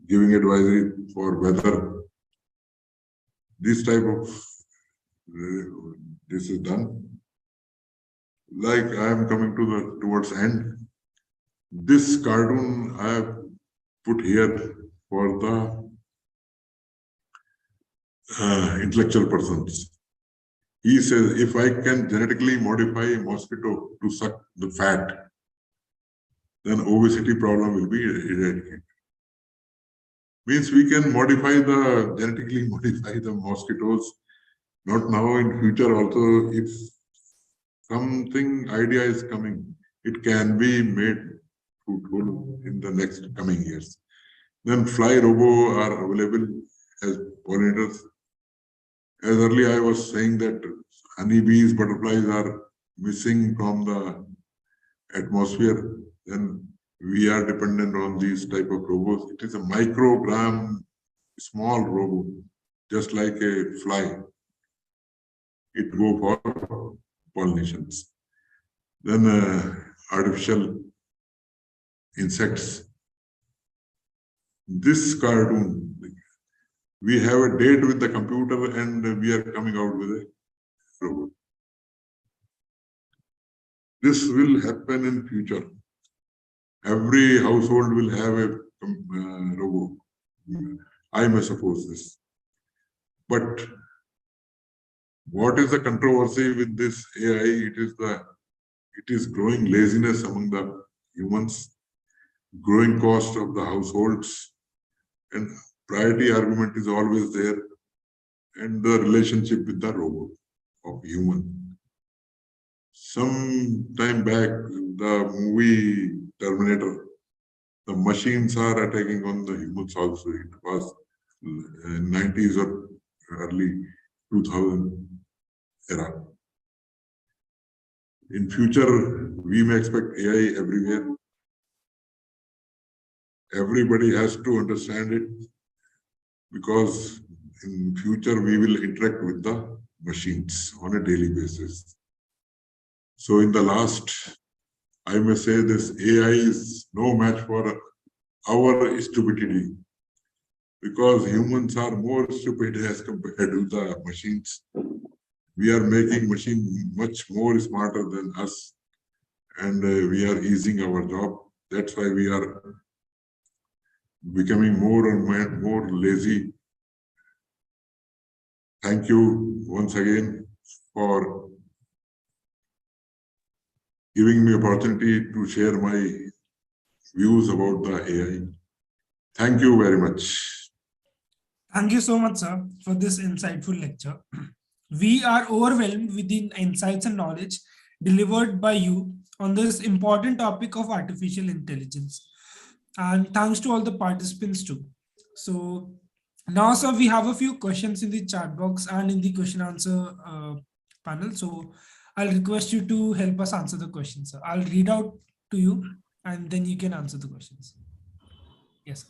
giving advisory for weather. This type of this is done. Like I am coming to the towards end. This cartoon I have put here for the intellectual persons. He says, if I can genetically modify a mosquito to suck the fat, then obesity problem will be eradicated. Means we can genetically modify the mosquitoes, not now, in future also. If something idea is coming, it can be made fruitful in the next coming years. Then fly robo are available as pollinators. As earlier I was saying that honeybees, butterflies are missing from the atmosphere, then we are dependent on these type of robots. It is a microgram, small robot, just like a fly. It go for pollinations. Then artificial insects. This cartoon, we have a date with the computer and we are coming out with a robot. This will happen in future. Every household will have a robot. I may suppose this. But what is the controversy with this AI? It is growing laziness among the humans, growing cost of the households, and priority argument is always there, and the relationship with the robot of human. Some time back, the movie Terminator, the machines are attacking on the humans also. It was 90s or early 2000 era. In future, we may expect AI everywhere. everybody has to understand it, because in future we will interact with the machines on a daily basis. So in the last, I may say this AI is no match for our stupidity, because humans are more stupid as compared to the machines. We are making machine much more smarter than us, and we are easing our job. That's why we are becoming more and more lazy. Thank you once again for giving me opportunity to share my views about the AI. Thank you very much. Thank you so much, sir, for this insightful lecture. We are overwhelmed with the insights and knowledge delivered by you on this important topic of artificial intelligence. And thanks to all the participants too. So now, sir, we have a few questions in the chat box and in the question answer panel. So I'll request you to help us answer the questions, sir. I'll read out to you and then you can answer the questions. Yes.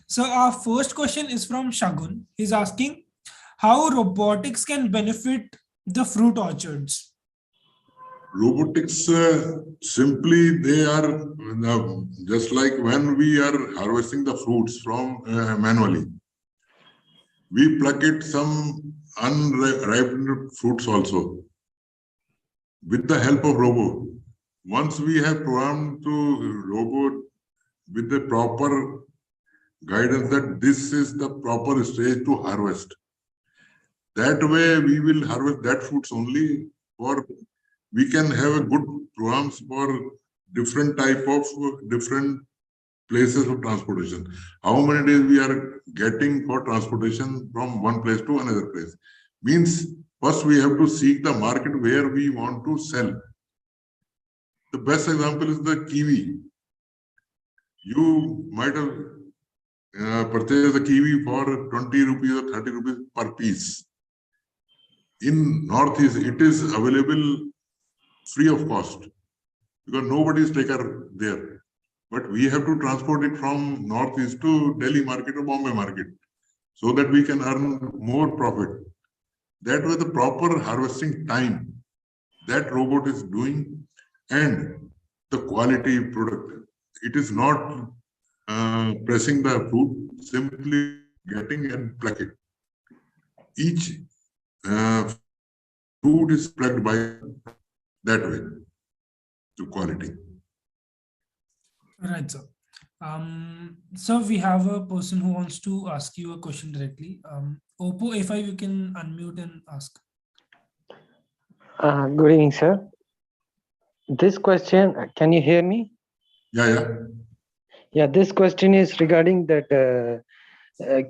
So our first question is from Shagun. He's asking how robotics can benefit the fruit orchards. Robotics, simply they are just like when we are harvesting the fruits from manually. We pluck it some unripened fruits also with the help of robot. Once we have programmed to robot with the proper guidance that this is the proper stage to harvest, that way we will harvest that fruits only, or we can have a good programs for different type of different places of transportation. How many days we are getting for transportation from one place to another place? Means first we have to seek the market where we want to sell. The best example is the kiwi. You might have purchased a kiwi for 20 rupees or 30 rupees per piece. In Northeast, it is available free of cost because nobody is taker there. But we have to transport it from Northeast to Delhi market or Bombay market so that we can earn more profit. That was the proper harvesting time that robot is doing, and the quality product. It is not pressing the fruit, simply getting and pluck it. Each fruit is plucked by that way to quality. Right, sir. So we have a person who wants to ask you a question directly. Oppo A5, you can unmute and ask. Good evening, sir. This question, can you hear me? Yeah. Yeah, this question is regarding that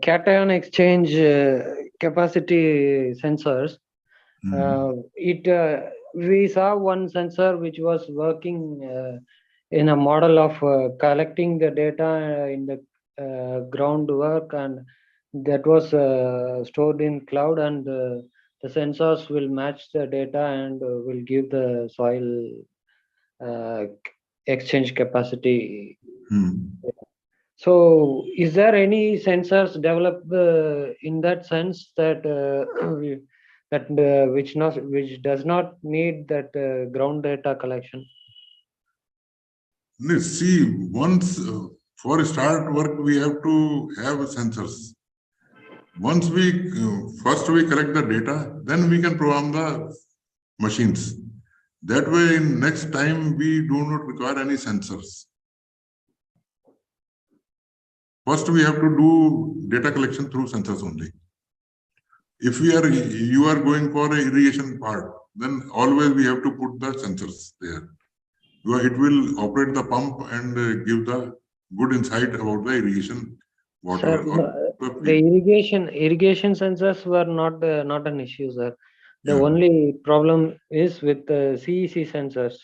cation exchange capacity sensors. We saw one sensor which was working in a model of collecting the data in the groundwork, and that was stored in cloud, and the sensors will match the data and will give the soil exchange capacity. So is there any sensors developed in that sense that which does not need that ground data collection? See, once for start work, we have to have sensors. Once we first we collect the data, then we can program the machines. That way, in next time we do not require any sensors. First, we have to do data collection through sensors only. If you are going for a irrigation part, then always we have to put the sensors there. It will operate the pump and give the good insight about the irrigation water. Sir, the irrigation sensors were not an issue, sir. The only problem is with the CEC sensors.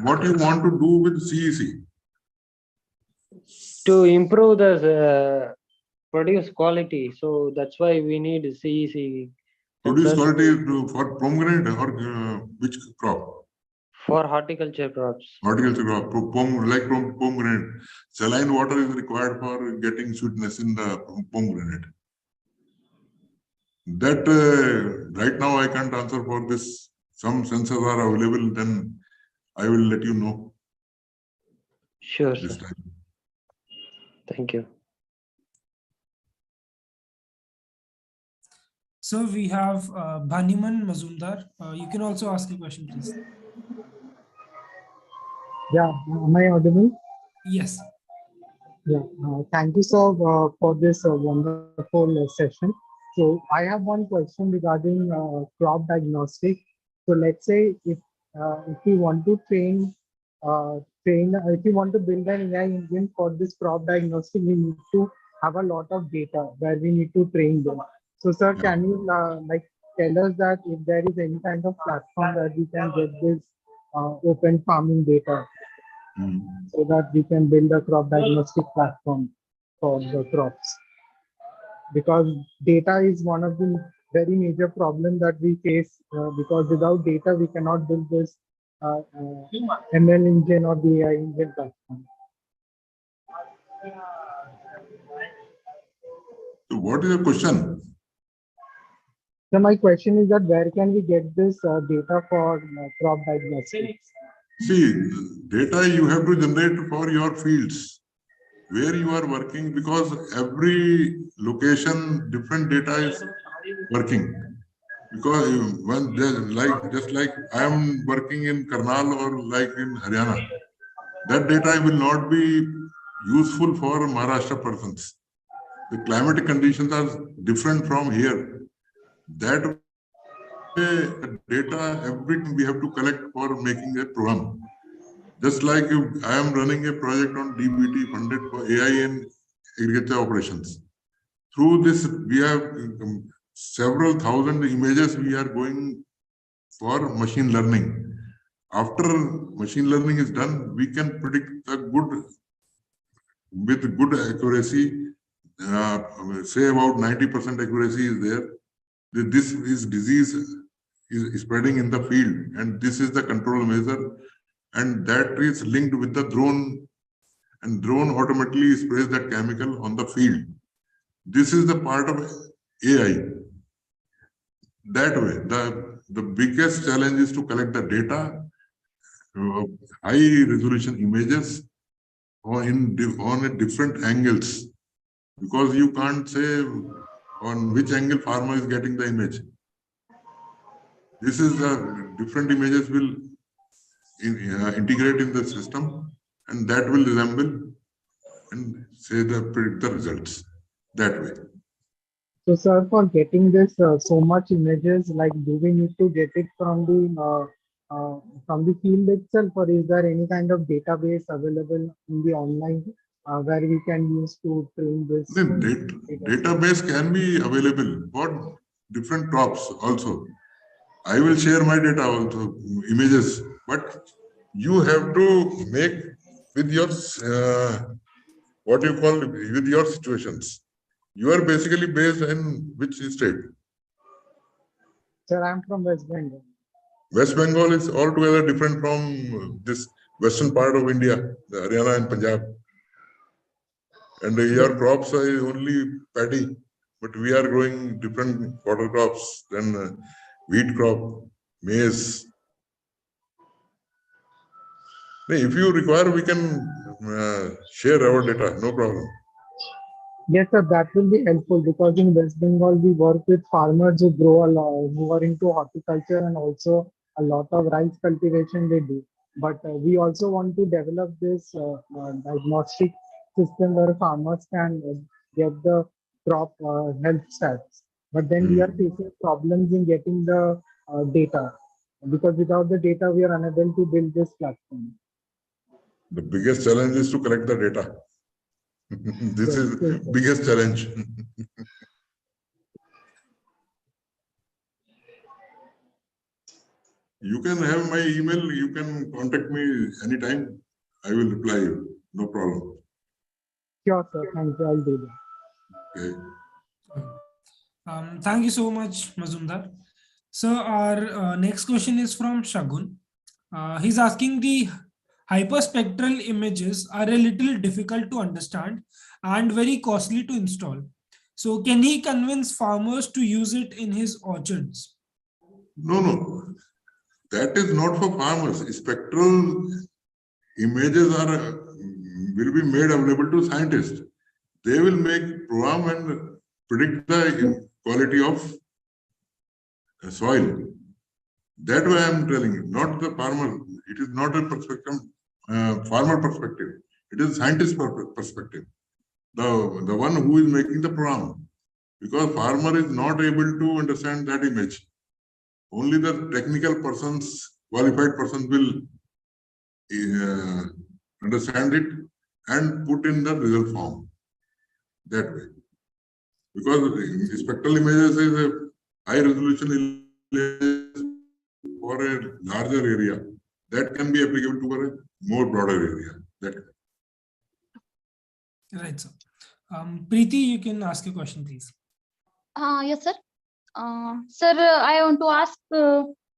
What you want to do with CEC? To improve the produce quality, so that's why we need CEC. Produce quality for pomegranate or which crop? For horticulture crops. Horticulture crop, like pomegranate. Saline water is required for getting sweetness in the pomegranate. That right now I can't answer for this. Some sensors are available, then I will let you know Sure, this sir. time. Thank you. So we have Bhaniman Mazumdar. You can also ask a question, please. Yeah, am I audible? Yes. Yeah, thank you, sir, for this wonderful session. So I have one question regarding crop diagnostic. So let's say if we want to if we want to build an AI engine for this crop diagnostic, we need to have a lot of data where we need to train them. So, sir, Yeah. can you like tell us that if there is any kind of platform where we can get this open farming data, so that we can build a crop diagnostic platform for the crops? Because data is one of the very major problem that we face, because without data we cannot build this ML engine or the AI engine platform. So what is your question? So my question is that where can we get this data for crop diagnostics? See, data you have to generate for your fields where you are working, because every location different data is working. Because when just like I am working in Karnal or like in Haryana, that data will not be useful for Maharashtra persons. The climatic conditions are different from here. That way, data, everything we have to collect for making a program. Just like I am running a project on DBT funded for AI and agriculture operations. Through this, we have several thousand images we are going for machine learning. After machine learning is done, we can predict with good accuracy, say about 90% accuracy is there. This is disease is spreading in the field, and this is the control measure, and that is linked with the drone, and drone automatically sprays that chemical on the field. This is the part of AI. That way, the biggest challenge is to collect the data, high resolution images on a different angles, because you can't say on which angle farmer is getting the image. This is the different images will integrate in the system, and that will resemble and predict the results that way. So, sir, for getting this so much images, like, do we need to get it from the field itself, or is there any kind of database available in the online where we can use to train this? The database can be available for different crops also. I will share my data also, images, but you have to make with your what you call with your situations. You are basically based in which state? Sir, I'm from West Bengal. West Bengal is altogether different from this western part of India, the Haryana and Punjab. And your crops are only paddy, but we are growing different fodder crops than wheat crop, maize. If you require, we can share our data, no problem. Yes, sir, that will be helpful, because in West Bengal we work with farmers who grow a lot, who are into horticulture, and also a lot of rice cultivation they do. But we also want to develop this diagnostic system where farmers can get the crop health stats. But then we are facing problems in getting the data, because without the data we are unable to build this platform. The biggest challenge is to collect the data. This Yes, is yes, sir. biggest challenge. You can have my email. You can contact me anytime. I will reply you. No problem. Sure, sir. Thank you. I'll do that. Okay. Thank you so much, Mazumdar. So our next question is from Shagun. He's asking the hyperspectral images are a little difficult to understand and very costly to install. So can he convince farmers to use it in his orchards? No. That is not for farmers. Spectral images are will be made available to scientists. They will make program and predict the quality of soil. That way I am telling you, not the farmer. It is not a perspective, farmer perspective. It is scientist perspective. The one who is making the program, because farmer is not able to understand that image. Only the technical persons, qualified persons will understand it and put in the result form that way. Because spectral images is a high resolution image for a larger area that can be applicable to a more broader area. That Right, sir. Preeti, you can ask a question, please. Yes, sir. Sir, I want to ask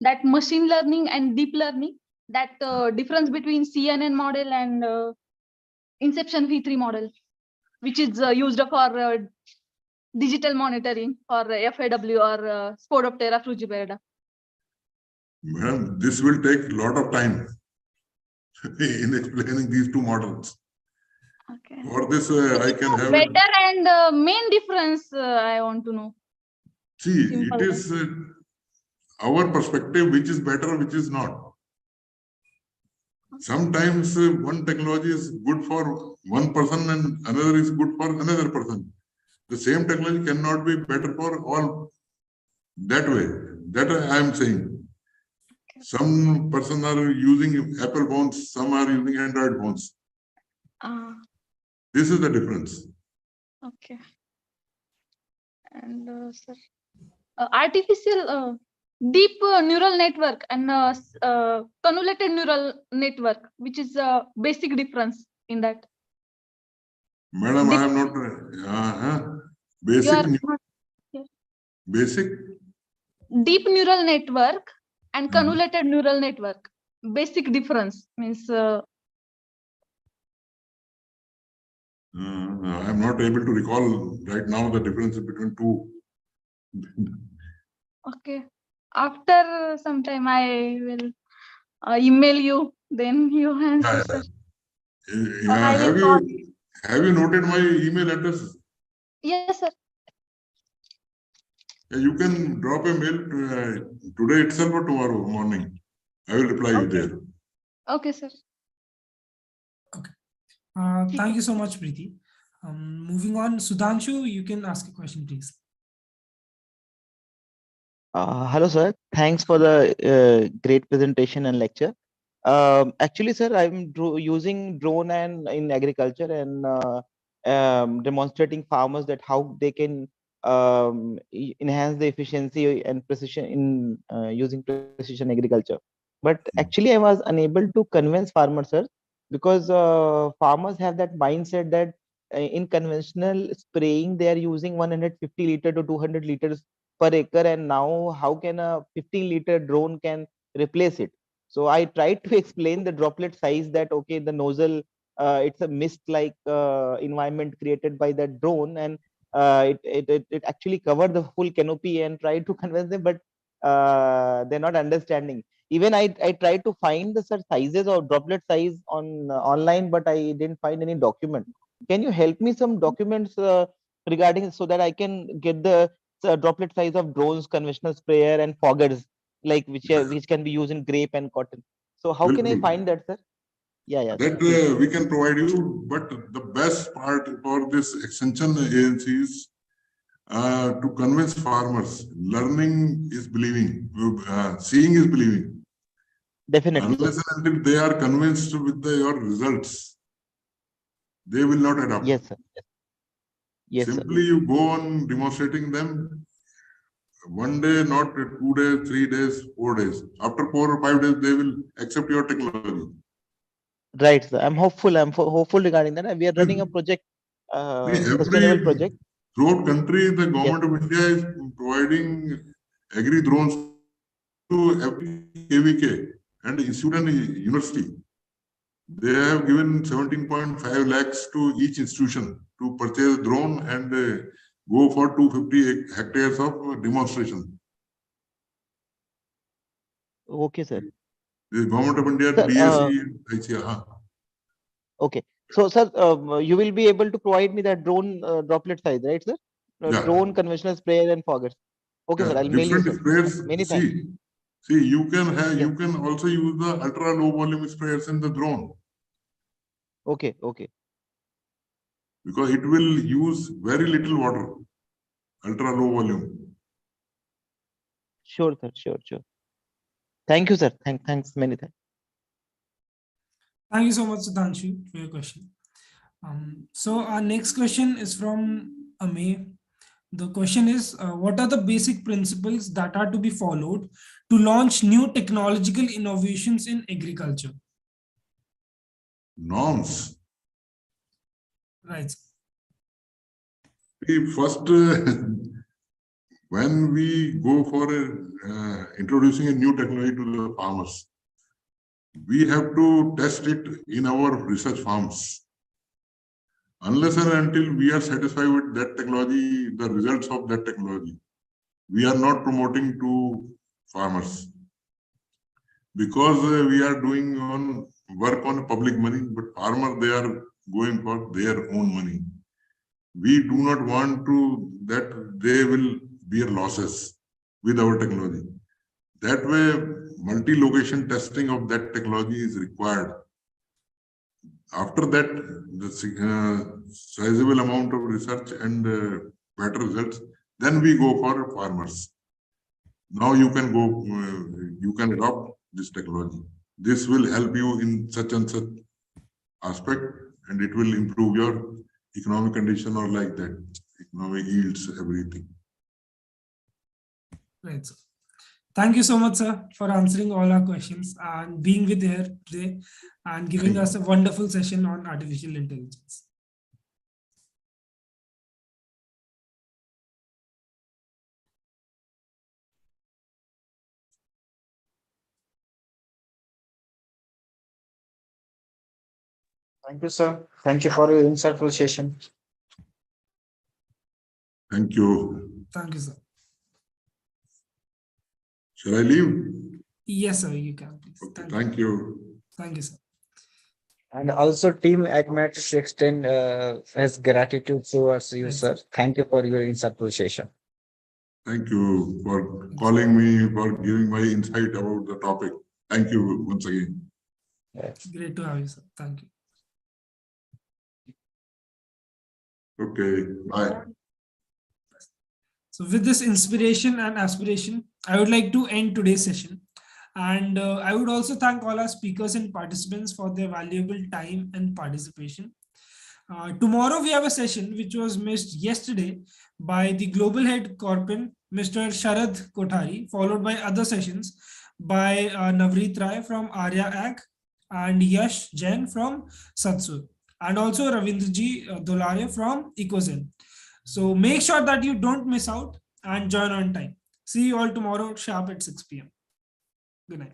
that machine learning and deep learning, that difference between CNN model and Inception V3 model, which is used for digital monitoring for FAW or Spodoptera frugiperda. Madam, this will take a lot of time in explaining these two models. Okay. For this, I can have it. Better and main difference I want to know. See, Simple. it is our perspective which is better, which is not. Sometimes one technology is good for one person and another is good for another person. The same technology cannot be better for all. That way, that I am saying. Some person are using Apple phones, some are using Android phones. This is the difference. Okay. And sir, artificial deep neural network and convoluted neural network, which is a basic difference in that. Madam, Deep, I am not you basic. are not, yeah. Basic. Deep neural network and convoluted neural network. Basic difference means. I am not able to recall right now the difference between two. Okay. After some time, I will email you. Then you answer, sir. Or I will call. Have you noted my email address? Yes, sir. You can drop a mail today itself or tomorrow morning. I will reply you there. Okay, sir. Okay. Thank you so much, Preeti. Moving on, Sudhanshu, you can ask a question, please. Hello, sir. Thanks for the great presentation and lecture. Actually, sir, I'm using drone and in agriculture and demonstrating farmers that how they can enhance the efficiency and precision in using precision agriculture. But actually, I was unable to convince farmers, sir, because farmers have that mindset that in conventional spraying they are using 150 liter to 200 liters per acre, and now how can a 15-liter drone can replace it? So I tried to explain the droplet size, that okay, the nozzle, it's a mist like environment created by that drone, and it actually covered the full canopy, and tried to convince them, but they're not understanding. Even I tried to find the sizes or droplet size on online, but I didn't find any document. Can you help me some documents regarding, so that I can get the droplet size of drones, conventional sprayer, and foggers, like which can be used in grape and cotton? So how can I find that, sir? Yeah. That we can provide you, but the best part for this extension agencies to convince farmers. Learning is believing, seeing is believing. Definitely, Unless sir. and until they are convinced with your results, they will not adopt. Yes, sir. Yes, Simply sir. you go on demonstrating them. One day, not 2 days, 3 days, 4 days. After 4 or 5 days, they will accept your technology. Right, sir. I'm hopeful. Hopeful regarding that. We are running a project, sustainable project. Throughout country, the Yes. government of India is providing agri drones to every KVK. and institute and university. They have given 17.5 lakhs to each institution to purchase drone and go for 250 hectares of demonstration. Okay, sir. The government of India, Sir, DSE, okay. So, sir, you will be able to provide me that drone droplet size, right, sir? Yeah. Drone, conventional sprayer, and foggers. Okay, sir. I'll mail you, different sir. sprayers. Many thanks. See, you can have, Yeah. you can also use the ultra low volume sprayers in the drone Okay, okay. because it will use very little water, ultra low volume. Sure, sir. Sure, sure. Thank you, sir. Thanks. Many thanks. Thank you so much, Sudhanshu, for your question. So our next question is from Amey. The question is, what are the basic principles that are to be followed to launch new technological innovations in agriculture? Norms. Right. See, first, when we go for introducing a new technology to the farmers, we have to test it in our research farms. Unless and until we are satisfied with that technology, the results of that technology, we are not promoting to farmers. Because we are doing work on public money, but farmers, they are going for their own money. We do not want to that they will bear losses with our technology. That way, multi-location testing of that technology is required. After that, the sizable amount of research and better results, then we go for farmers. Now you can go, you can adopt this technology. This will help you in such and such aspect, and it will improve your economic condition or like that, economic yields, everything. Right. Sir. Thank you so much, sir, for answering all our questions and being with here today and giving us a wonderful session on artificial intelligence. Thank you, sir. Thank you for your insightful session. Thank you. Thank you, sir. Shall I leave? Yes, sir, you can, please. Okay, thank you. Thank you, sir. And also team Agmatrix extend has gratitude towards you, Right, sir. Thank you for your insightful session. Thank you for calling me, for giving my insight about the topic. Thank you once again. Yes. Great to have you, sir. Thank you. Okay, bye. So with this inspiration and aspiration, I would like to end today's session. And I would also thank all our speakers and participants for their valuable time and participation. Tomorrow we have a session which was missed yesterday by the global head Corpin, Mr. Sharad Kothari, followed by other sessions by Navreet Rai from Arya Ag and Yash Jain from Satsur, and also Ravindraji Dolare from Ecozen. So make sure that you don't miss out and join on time. See you all tomorrow sharp at 6 p.m. Good night.